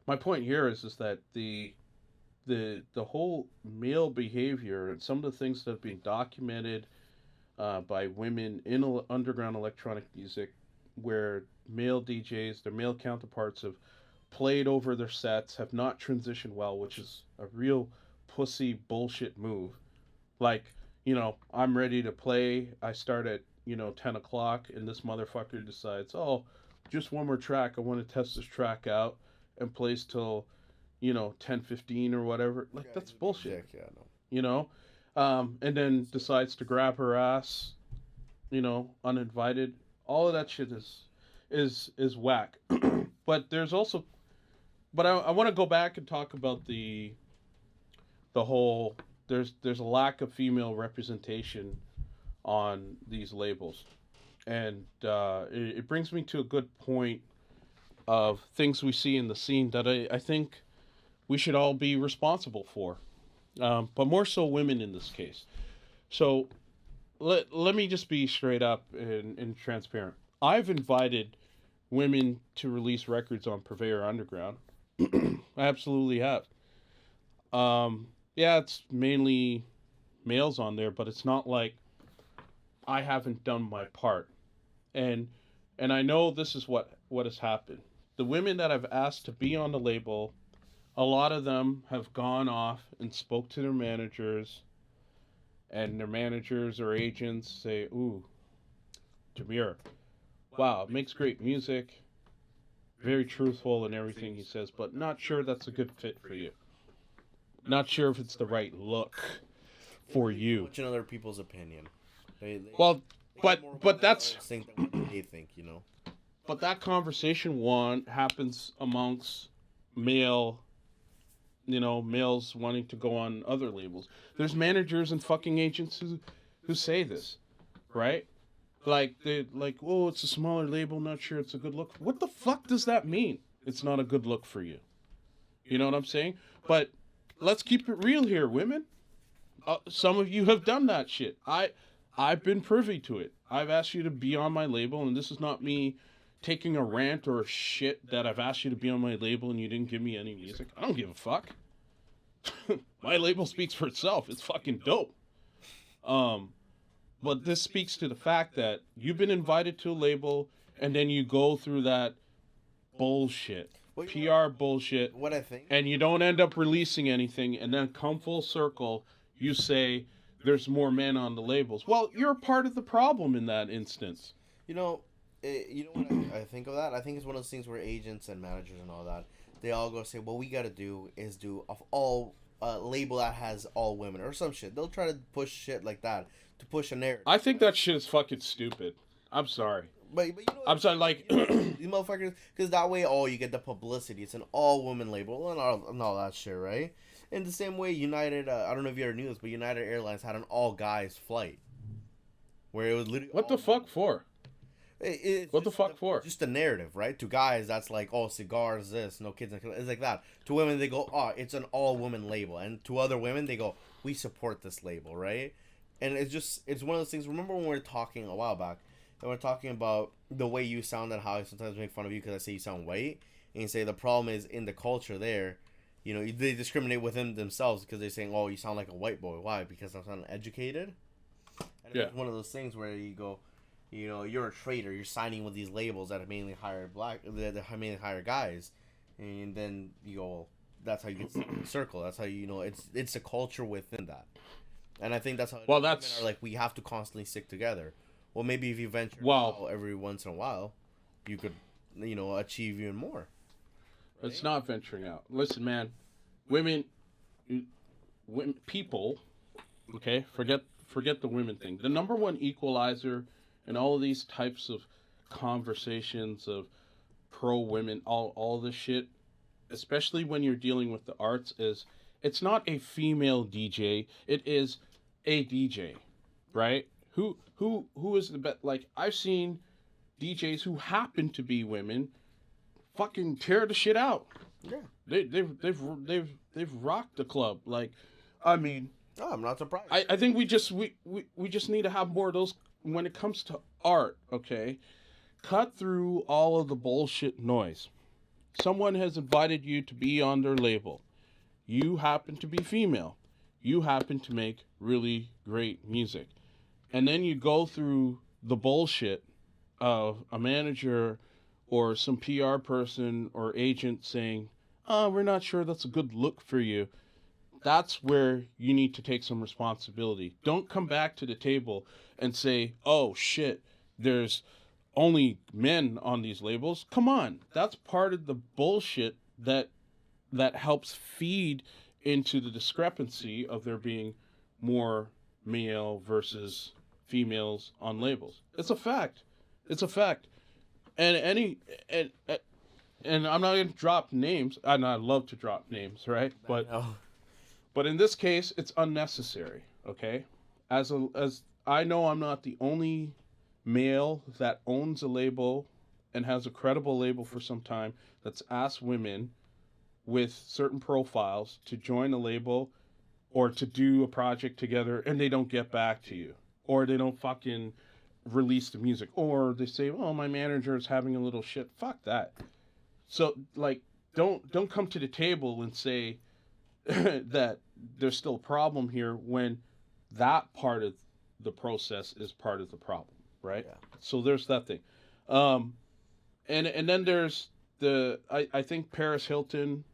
my point here is that the whole male behavior and some of the things that have been documented by women in underground electronic music, where male DJs, their male counterparts, have played over their sets, have not transitioned well, which is a real pussy bullshit move. Like, I'm ready to play. I start at 10 o'clock, and this motherfucker decides, oh, just one more track. I want to test this track out, and plays till 10:15 or whatever. Like, that's bullshit. Yeah, no. And then decides to grab her ass, uninvited. All of that shit is whack. But there's also, but I want to go back and talk about the whole. There's a lack of female representation on these labels, and it brings me to a good point of things we see in the scene that I think we should all be responsible for, but more so women in this case. So let me just be straight up and transparent. I've invited women to release records on Purveyor Underground. I absolutely have. Yeah, it's mainly males on there, but it's not like I haven't done my part. And I know this is what has happened. The women that I've asked to be on the label, a lot of them have gone off and spoke to their managers, and their managers or agents say, "Ooh, Demuir, wow, makes great music, very truthful in everything he says, but not sure that's a good fit for you. Not sure if it's the right look for you." Which in other people's opinion. Well, but that's think that what they think, but that conversation one happens amongst males wanting to go on other labels. There's managers and fucking agents who say this, right? Like oh, it's a smaller label, not sure it's a good look. What the fuck does that mean? It's not a good look for you. You know what I'm saying? But let's keep it real here, women. Some of you have done that shit. I've been privy to it. I've asked you to be on my label, and this is not me taking a rant or a shit that I've asked you to be on my label and you didn't give me any music. I don't give a fuck. My label speaks for itself. It's fucking dope. But this speaks to the fact that you've been invited to a label and then you go through that bullshit. Well, PR bullshit. What I think. And you don't end up releasing anything, and then come full circle, you say there's more men on the labels. Well, you're part of the problem in that instance. You know what I think of that? I think it's one of those things where agents and managers and all that, they all go say, what we got to do is do of all a label that has all women or some shit. They'll try to push shit like that to push a narrative. I think that shit is fucking stupid. I'm sorry. But you know, I'm sorry, like these motherfuckers, because that way, you get the publicity. It's an all-woman label and all that shit, right? In the same way, United, I don't know if you ever knew this, but United Airlines had an all-guys flight. Where it was literally... What the fuck for? What the fuck for? Just the narrative, right? To guys, that's like, oh, cigars, this, no kids. It's like that. To women, they go, oh, it's an all-woman label. And to other women, they go, we support this label, right? And it's one of those things. Remember when we were talking a while back, and we're talking about the way you sound and how I sometimes make fun of you because I say you sound white. And you say the problem is in the culture there, you know, they discriminate within themselves because they're saying, oh, you sound like a white boy. Why? Because I'm not educated? And it's one of those things where you go, you know, you're a traitor. You're signing with these labels that mainly hire that mainly hire guys. And then you go, well, that's how you get stuck in the circle. That's how you know, it's a culture within that. And I think that's how women are like, we have to constantly stick together. Well, maybe if you venture out every once in a while, you could, you know, achieve even more. Right? It's not venturing out. Listen, man, women, people, okay, forget the women thing. The number one equalizer in all of these types of conversations of pro-women, all this shit, especially when you're dealing with the arts, is it's not a female DJ, it is a DJ, right? Who is the best? Like, I've seen DJs who happen to be women fucking tear the shit out. Yeah. They've rocked the club. Like, I mean, I'm not surprised. I think we just need to have more of those when it comes to art, okay? Cut through all of the bullshit noise. Someone has invited you to be on their label. You happen to be female. You happen to make really great music. And then you go through the bullshit of a manager or some PR person or agent saying, oh, we're not sure that's a good look for you. That's where you need to take some responsibility. Don't come back to the table and say, oh, shit, there's only men on these labels. Come on. That's part of the bullshit that helps feed into the discrepancy of there being more male versus females on labels. It's a fact. And I'm not going to drop names. I love to drop names, right? But in this case, it's unnecessary, okay? As I know, I'm not the only male that owns a label and has a credible label for some time that's asked women with certain profiles to join a label or to do a project together, and they don't get back to you, or they don't fucking release the music, or they say, oh, my manager is having a little shit. Fuck that. So, like, don't come to the table and say that there's still a problem here when that part of the process is part of the problem, right? Yeah. So there's that thing. And then there's I think Paris Hilton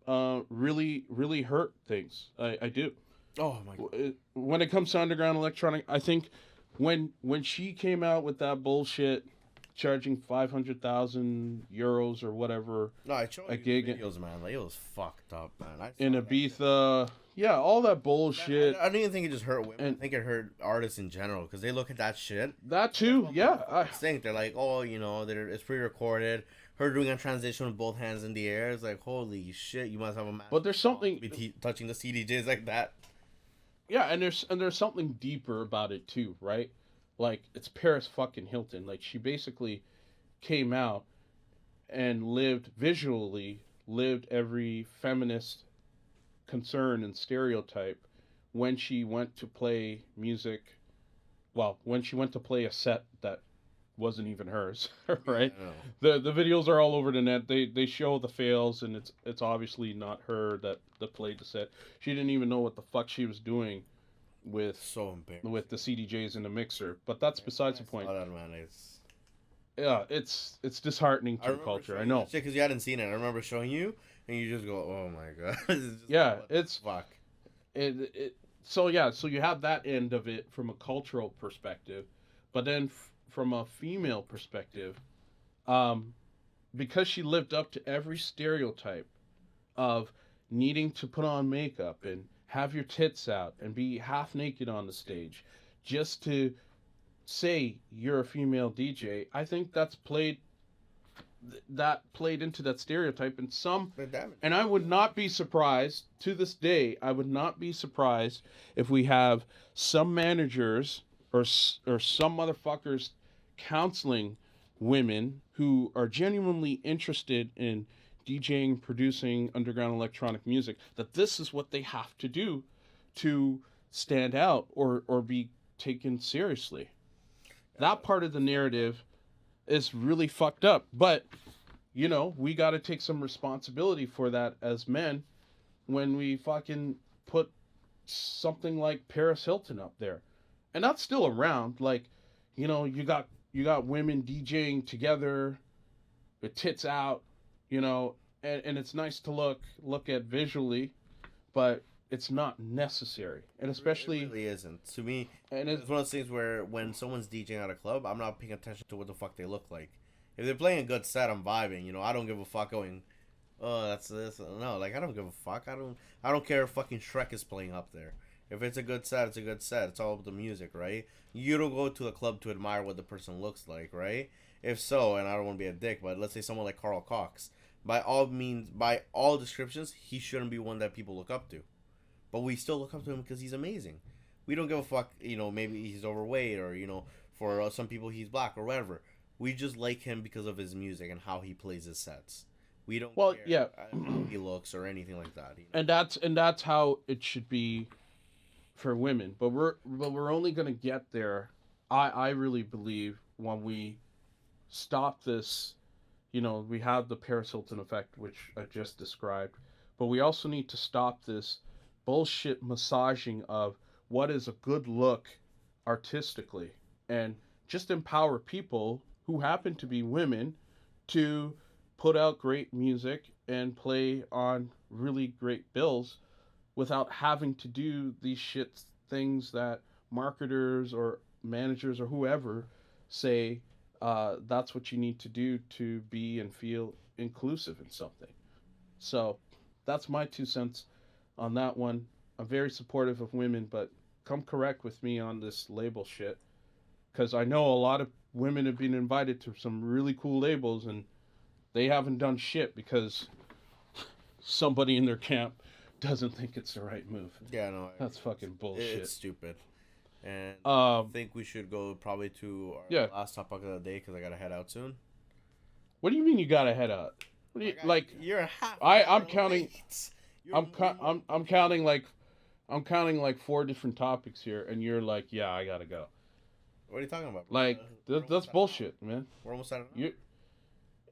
really hurt things. I do. Oh my God. When it comes to underground electronic, I think when she came out with that bullshit charging 500,000 euros or whatever a gig, videos, man, like, it was fucked up, man. In Ibiza, yeah, all that bullshit. I don't even think it just hurt women. I think it hurt artists in general because they look at that shit. That too, yeah. I think they're like, oh, you know, it's pre-recorded. Her doing a transition with both hands in the air is like, holy shit, you must have a man. But there's something touching the CDJs like that. Yeah, and there's something deeper about it too, right? Like, it's Paris fucking Hilton. Like, she basically came out and lived every feminist concern and stereotype when she went to play music. Well, when she went to play a set that wasn't even hers, right? The videos are all over the net. They show the fails, and it's obviously not her that played the set. She didn't even know what the fuck she was doing with the CDJs in the mixer. But that's besides the point. It's disheartening to the culture. I know. Because you hadn't seen it. I remember showing you, and you just go, "Oh my God." It's fuck. So you have that end of it from a cultural perspective, but then from a female perspective, because she lived up to every stereotype of needing to put on makeup and have your tits out and be half naked on the stage just to say you're a female DJ, I think that played into that stereotype and some. And I would not be surprised, to this day, I would not be surprised if we have some managers or some motherfuckers counseling women who are genuinely interested in DJing, producing underground electronic music, that this is what they have to do to stand out or be taken seriously. That part of the narrative is really fucked up. But, you know, we got to take some responsibility for that as men when we fucking put something like Paris Hilton up there. And that's still around. Like, you know, you got women DJing together with tits out, you know, and it's nice to look at visually, but it's not necessary. And especially it really isn't to me. And it's one of those things where when someone's DJing at a club, I'm not paying attention to what the fuck they look like. If they're playing a good set, I'm vibing. You know, I don't give a fuck going, oh, that's this. No, like, I don't give a fuck. I don't care if fucking Shrek is playing up there. If it's a good set, it's a good set. It's all about the music, right? You don't go to a club to admire what the person looks like, right? If so, and I don't want to be a dick, but let's say someone like Carl Cox, by all means, by all descriptions, he shouldn't be one that people look up to. But we still look up to him because he's amazing. We don't give a fuck, you know, maybe he's overweight or, you know, for some people he's black or whatever. We just like him because of his music and how he plays his sets. We don't care how he looks or anything like that. You know? And that's how it should be for women. But we're only going to get there, I really believe, when we stop this. You know, we have the Paris Hilton effect, which I just described. But we also need to stop this bullshit massaging of what is a good look artistically and just empower people who happen to be women to put out great music and play on really great bills without having to do these shit things that marketers or managers or whoever say that's what you need to do to be and feel inclusive in something. So that's my 2 cents on that one. I'm very supportive of women, but come correct with me on this label shit. Because I know a lot of women have been invited to some really cool labels and they haven't done shit because somebody in their camp doesn't think it's the right move. Yeah, no. That's fucking bullshit. It's stupid. And I think we should go probably to our last topic of the day because I got to head out soon. What do you mean you got to head out? What do you, like, you're half I'm counting... I'm counting like 4 different topics here, and you're like, yeah, I gotta go. What are you talking about? Like, that's bullshit, man. We're almost out of time.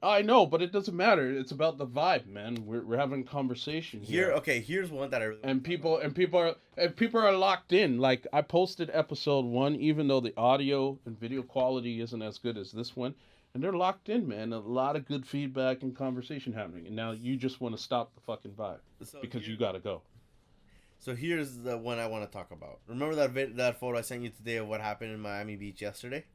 I know, but it doesn't matter. It's about the vibe, man. We're having a conversation here. Okay, here's one that I really and people are locked in. Like, I posted episode 1, even though the audio and video quality isn't as good as this one, and they're locked in, man. A lot of good feedback and conversation happening, and now you just want to stop the fucking vibe because you gotta go. So here's the one I want to talk about. Remember that photo I sent you today of what happened in Miami Beach yesterday?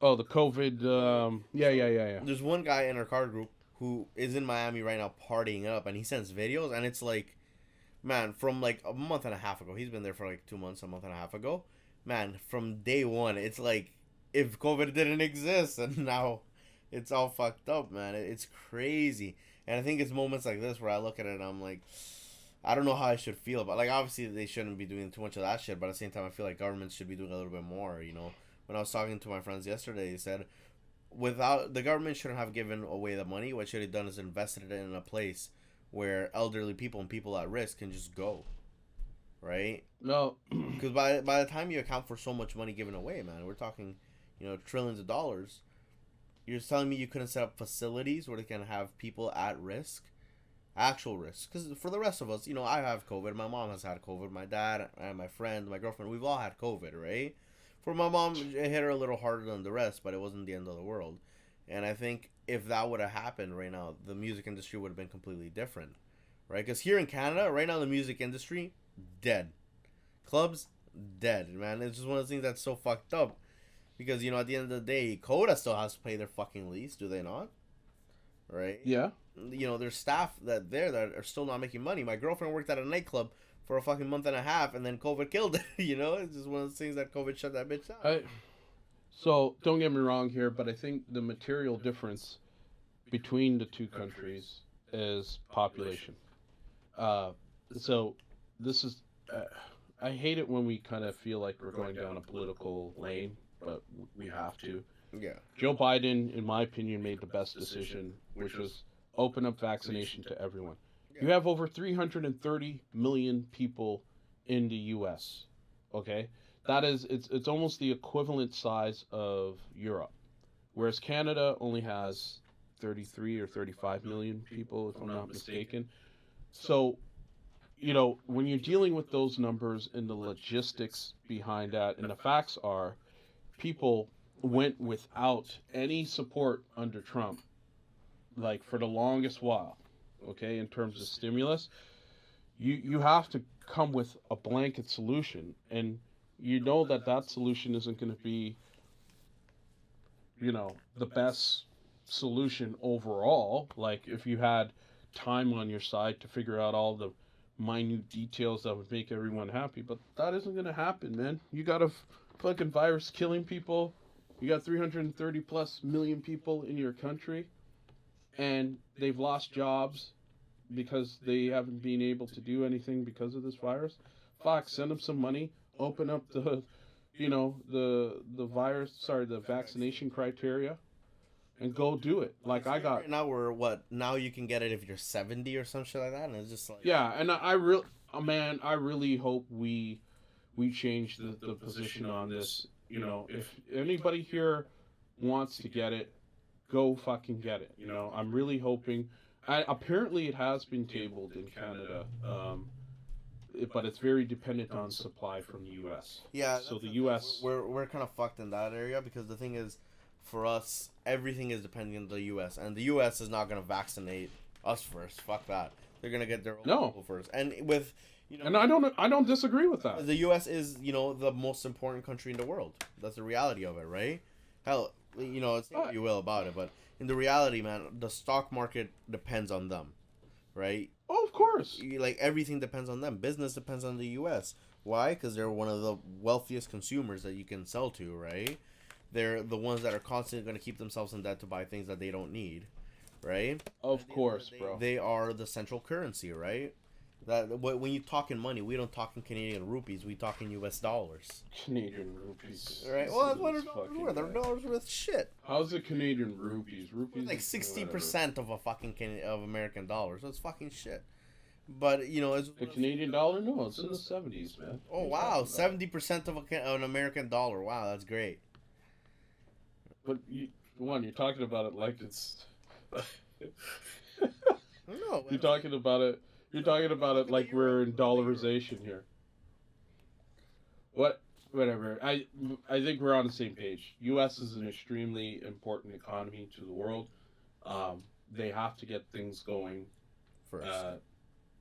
Oh, the COVID. Yeah. There's one guy in our car group who is in Miami right now partying up, and he sends videos, and it's like, man, from like a month and a half ago. He's been there for like 2 months, a month and a half ago. Man, from day one, it's like if COVID didn't exist, and now it's all fucked up, man. It's crazy. And I think it's moments like this where I look at it and I'm like, I don't know how I should feel about. Like, obviously they shouldn't be doing too much of that shit, but at the same time I feel like governments should be doing a little bit more, you know. When I was talking to my friends yesterday, they said the government shouldn't have given away the money. What should have done is invested it in a place where elderly people and people at risk can just go. Right? No. Because by the time you account for so much money given away, man, we're talking, you know, trillions of dollars. You're telling me you couldn't set up facilities where they can have people at risk? Actual risk. Because for the rest of us, you know, I have COVID. My mom has had COVID. My dad and my friend, my girlfriend, we've all had COVID, right? For my mom, it hit her a little harder than the rest, but it wasn't the end of the world. And I think if that would have happened right now, the music industry would have been completely different, right? Because here in Canada, right now, the music industry, dead. Clubs, dead, man. It's just one of the things that's so fucked up. Because, you know, at the end of the day, Coda still has to pay their fucking lease, do they not? Right? Yeah. there's staff that are still not making money. My girlfriend worked at a nightclub for a fucking month and a half, and then COVID killed it. It's just one of those things that COVID shut that bitch down. So don't get me wrong here, but I think the material difference between the two countries is population. So this is, I hate it when we kind of feel like we're going down a political lane, but we have to. Yeah. Joe Biden, in my opinion, made the best decision, which was open up vaccination to everyone. You have over 330 million people in the U.S. Okay, that is it's almost the equivalent size of Europe, whereas Canada only has 33 or 35 million people, if I'm not mistaken. So, when you're dealing with those numbers and the logistics behind that, and the facts are, people went without any support under Trump, like for the longest while. Okay, in terms of stimulus, you have to come with a blanket solution, and that solution isn't going to be, the best solution overall. Like if you had time on your side to figure out all the minute details that would make everyone happy, but that isn't going to happen, man. You got a fucking virus killing people. You got 330 plus million people in your country, and they've lost jobs because they haven't been able to do anything because of this virus. Fuck, send them some money, open up the vaccination criteria, and go do it. Like I got... Now you can get it if you're 70 or some shit like that, and it's just like... Yeah, and I really hope we change the position on this. If anybody here wants to get it, go fucking get it. I'm really hoping. Apparently, it has been tabled in Canada, but it's very dependent on supply from the U.S. Yeah. So the U.S. We're kind of fucked in that area because the thing is, for us, everything is depending on the U.S. and the U.S. is not gonna vaccinate us first. Fuck that. They're gonna get their own people first. And with and I don't disagree with that. The U.S. is the most important country in the world. That's the reality of it, right? Hell, say what you will about it, but in the reality, man, the stock market depends on them, right? Oh, of course. Like everything depends on them. Business depends on the U.S. Why? Because they're one of the wealthiest consumers that you can sell to, right? They're the ones that are constantly going to keep themselves in debt to buy things that they don't need, right? Of course, bro. They are the central currency, right? That when you talk in money, we don't talk in Canadian rupees. We talk in U.S. dollars. Canadian rupees. Right. Well, that's what $1 worth. $1 worth shit. How's it Canadian rupees? Rupees like 60% of a fucking of American dollar. So it's fucking shit. But it's the Canadian dollar. No, it's in the 70s, man. Oh wow, 70% of an American dollar. Wow, that's great. But you're talking about it like it's. No. You're talking about it. You're talking about it like we're in dollarization here. Whatever. I think we're on the same page. U.S. is an extremely important economy to the world. They have to get things going first,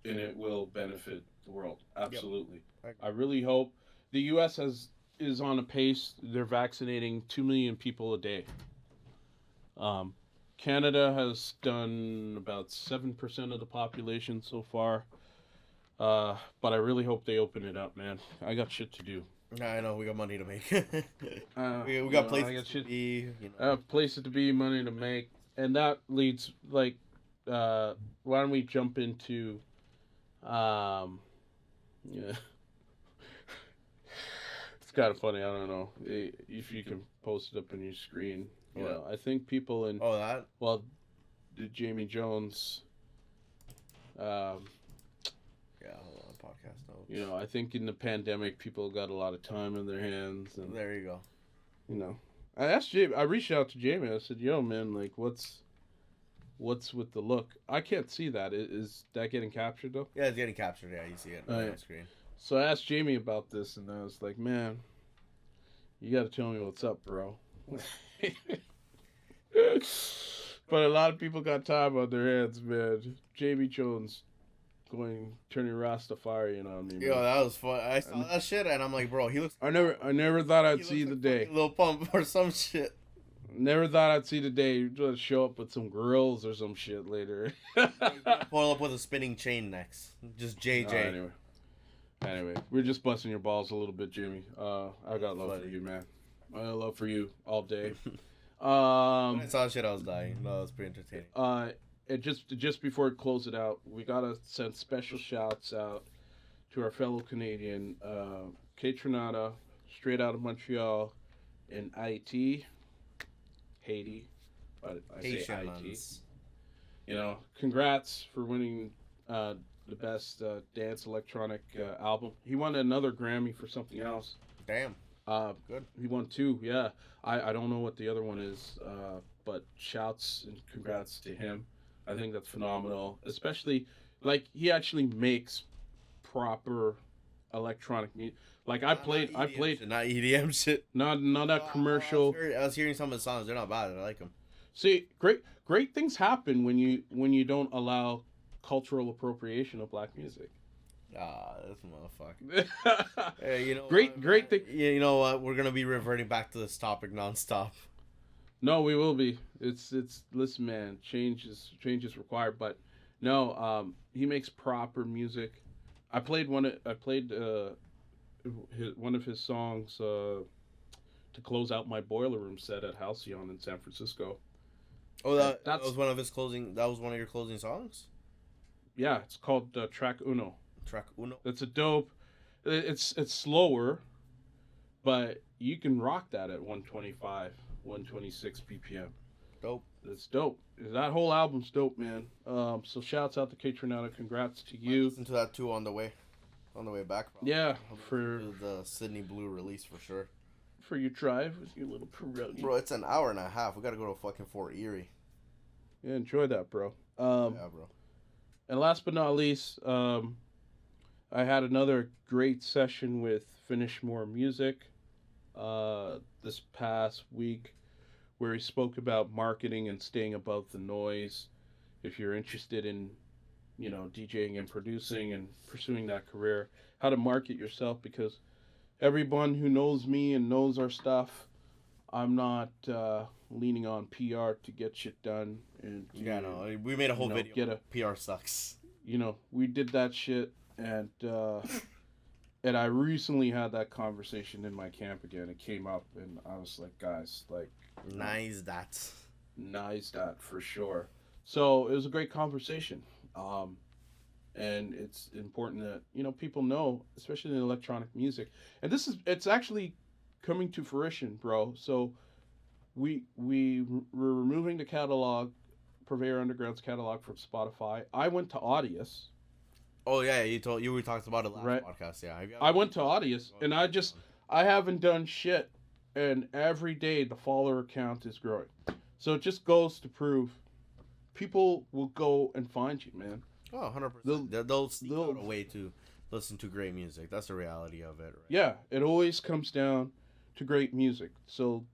and it will benefit the world. Absolutely. Yep. I really hope the U.S. is on a pace. They're vaccinating 2 million people a day. Canada has done about 7% of the population so far. But I really hope they open it up, man. I got shit to do. I know, we got money to make. we got places to be. Places to be, money to make. And that leads, why don't we jump into, yeah. It's kind of funny, I don't know. If you can post it up on your screen. I think people in... Oh, that? Well, the Jamie Jones... yeah, hold on, podcast notes. I think in the pandemic, people got a lot of time in their hands. And, there you go. I asked Jamie... I reached out to Jamie. I said, yo, man, what's with the look? I can't see that. Is that getting captured, though? Yeah, it's getting captured. Yeah, you see it on the screen. So I asked Jamie about this, and I was like, man, you got to tell me what's up, bro. But a lot of people got time on their hands, man. Jamie Jones turning Rastafarian on me, man. Yo, that was fun. I saw that shit and I'm like, bro, he looks... I never thought I'd see the day. Little Pump or some shit. Never thought I'd see the day. You just show up with some grills or some shit later. Pull up with a spinning chain next. Just JJ. Anyway, we're just busting your balls a little bit, Jimmy. I got love for you, man. I got love for you all day. When I saw shit, I was dying. No, it was pretty entertaining. And just before we close it out, we gotta send special shouts out to our fellow Canadian, Kate Trinata, straight out of Montreal, in Haiti. But I say Haiti. You know, congrats for winning the best dance electronic album. He won another Grammy for something else. Damn. Good. He won 2, yeah. I don't know what the other one is, but shouts and congrats to him. I think that's phenomenal. Especially, like, he actually makes proper electronic music. Like, I played... Shit, not EDM shit. Not that commercial. I was hearing some of the songs. They're not bad. I like them. See, great things happen when you don't allow cultural appropriation of black music. This motherfucker. Hey, you know great thing. Yeah, you know what? We're gonna be reverting back to this topic nonstop. No, we will be. It's listen, man. Change is required. But no, he makes proper music. I played one of his songs to close out my Boiler Room set at Halcyon in San Francisco. Oh, that was one of his closing. That was one of your closing songs. Yeah, it's called Track Uno. Track Uno. It's a dope. It's slower, but you can rock that at 125, 126 BPM. Dope. It's dope. That whole album's dope, man. So shouts out to Kate Trinata. Congrats to you. Listen to that too on the way back. Probably. Yeah, for the Sydney Blue release for sure. For your drive with your little Pirelli. Bro, it's an hour and a half. We gotta go to fucking Fort Erie. Yeah, enjoy that, bro. Yeah, bro. And last but not least, I had another great session with Finish More Music this past week, where he spoke about marketing and staying above the noise. If you're interested in, DJing and producing and pursuing that career, how to market yourself, because everyone who knows me and knows our stuff, I'm not leaning on PR to get shit done. And we made a whole video. PR sucks. We did that shit, and I recently had that conversation in my camp again. It came up, and I was like, guys, like, Noize that for sure. So it was a great conversation, and it's important that people know, especially in electronic music. And it's actually coming to fruition, bro. So we're removing the catalog, Purveyor Underground's catalog, from Spotify. I went to Audius. Oh yeah, we talked about it last podcast. Yeah, I went to Audius, and I haven't done shit, and every day the follower count is growing. So it just goes to prove people will go and find you, man. Oh, 100%. They'll seek out a way to listen to great music. That's the reality of it, right? Yeah, it always comes down to great music. So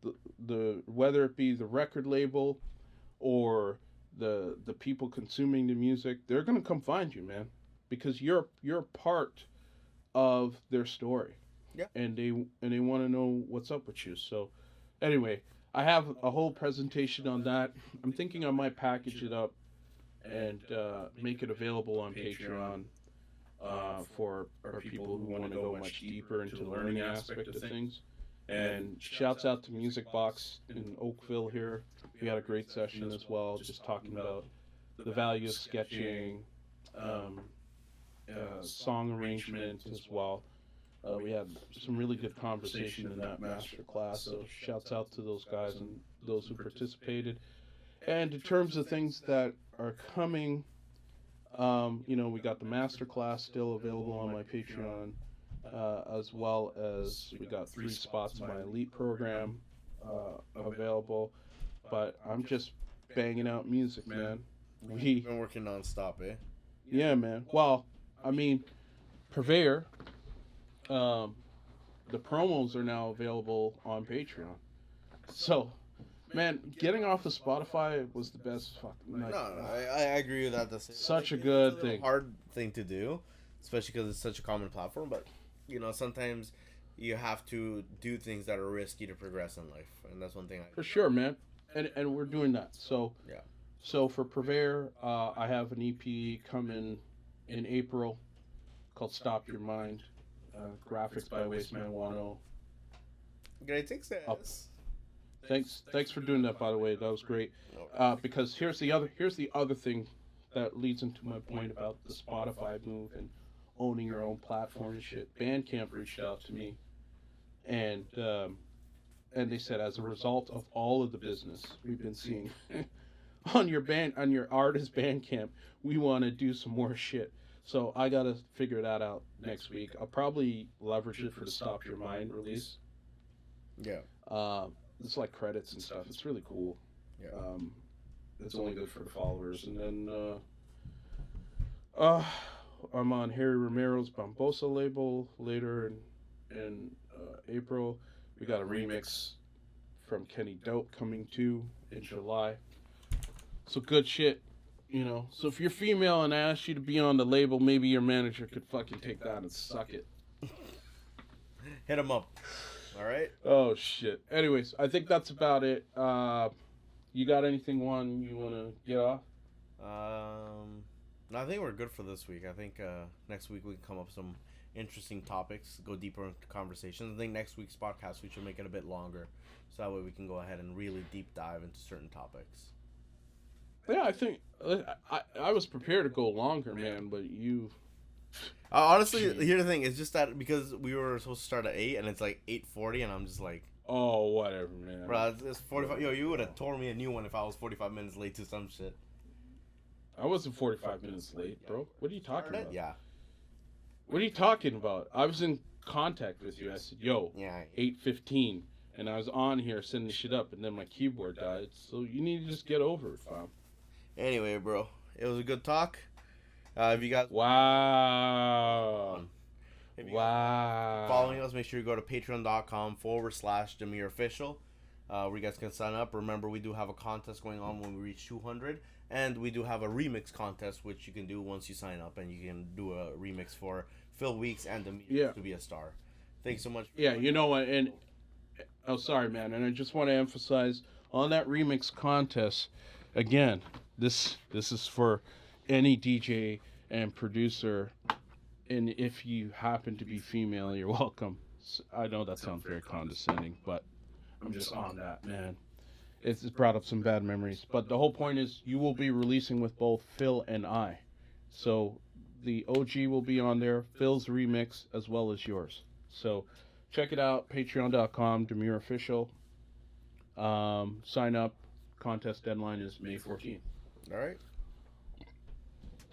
the whether it be the record label or the people consuming the music, they're gonna come find you, man, because you're part of their story. Yeah. And they want to know what's up with you. So anyway, I have a whole presentation on that. I'm thinking I might package it up and make it available on Patreon for our people who want to go much deeper into the learning aspect of things. And shouts out to Music Box in Oakville here. We had a great session as well, just talking about the value of sketching, song arrangement as well. We had some really good conversation in that master class, so shouts out to those guys and those who participated. And in terms of things that are coming, we got the master class still available on my Patreon, as well as we got 3 spots in my elite program available. But I'm just banging out music, man. We've been working nonstop, eh? Yeah, man. Well, I mean, Purveyor, the promos are now available on Patreon. So, man, getting off of Spotify was the best fucking night. No, I agree with that. Such a good thing. Hard thing to do, especially because it's such a common platform. But sometimes you have to do things that are risky to progress in life, and that's one thing. For sure, man. and we're doing that. So Yeah. so for Purveyor, I have an EP coming in April called Stop Your Mind. Graphics by Wasteman Juan. Great success. Up. Thanks for doing that, by the way. That was great. No. Because here's the other thing that leads into my point about the Spotify move and owning your own platform and shit. Bandcamp reached out to me, and they said, as a result of all of the business we've been seeing on your artist Bandcamp, we want to do some more shit. So I gotta figure that out next week. I'll probably leverage it for the Stop Your Mind release. Yeah. It's like credits and stuff. It's really cool. Yeah. It's only good for the followers. And then I'm on Harry Romero's Bambosa label later in April. We got a remix from Kenny Dope coming too in July. So good shit, you know. So if you're female and I ask you to be on the label, maybe your manager could fucking take that and suck it. Hit him up. All right. Oh shit. Anyways, I think that's about it. You got anything, Juan, you want to get off? No, I think we're good for this week. I think next week we can come up with some interesting topics, go deeper into conversations. I think next week's podcast we should make it a bit longer, so that way we can go ahead and really deep dive into certain topics. Yeah, I think I was prepared to go longer, man, but you. Honestly, here's the thing. It's just that because we were supposed to start at 8 and it's like 8:40, and I'm just like, oh, whatever, man. bro, it's 45. Yo, you would have told me a new one if I was 45 minutes late to some shit. I wasn't 45 minutes late, bro. What are you talking about? Yeah. What are you talking about? I was in contact with you. I said, yo, Yeah. 8:15. And I was on here setting the shit up, and then my keyboard died. So you need to just get over it, fam. Anyway, bro, it was a good talk. If you guys Wow. following us, make sure you go to patreon.com/Demuir official, where you guys can sign up. Remember, we do have a contest going on when we reach 200, and we do have a remix contest, which you can do once you sign up, and you can do a remix for Phil Weeks and Demuir to be a star. Thanks so much. Yeah, you know what? And oh, sorry, man. And I just want to emphasize on that remix contest. Again, this is for any DJ and producer, and if you happen to be female, you're welcome. I know that sounds very condescending, but I'm just on that, man. It's brought up some bad memories, but the whole point is you will be releasing with both Phil and I. So the OG will be on there, Phil's remix, as well as yours. So check it out, patreon.com, Demuir official. Sign up. Contest deadline is May 14th. All right.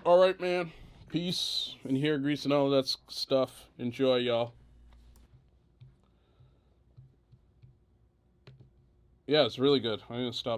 All right, man. Peace and hair grease and all that stuff. Enjoy, y'all. Yeah, it's really good. I'm going to stop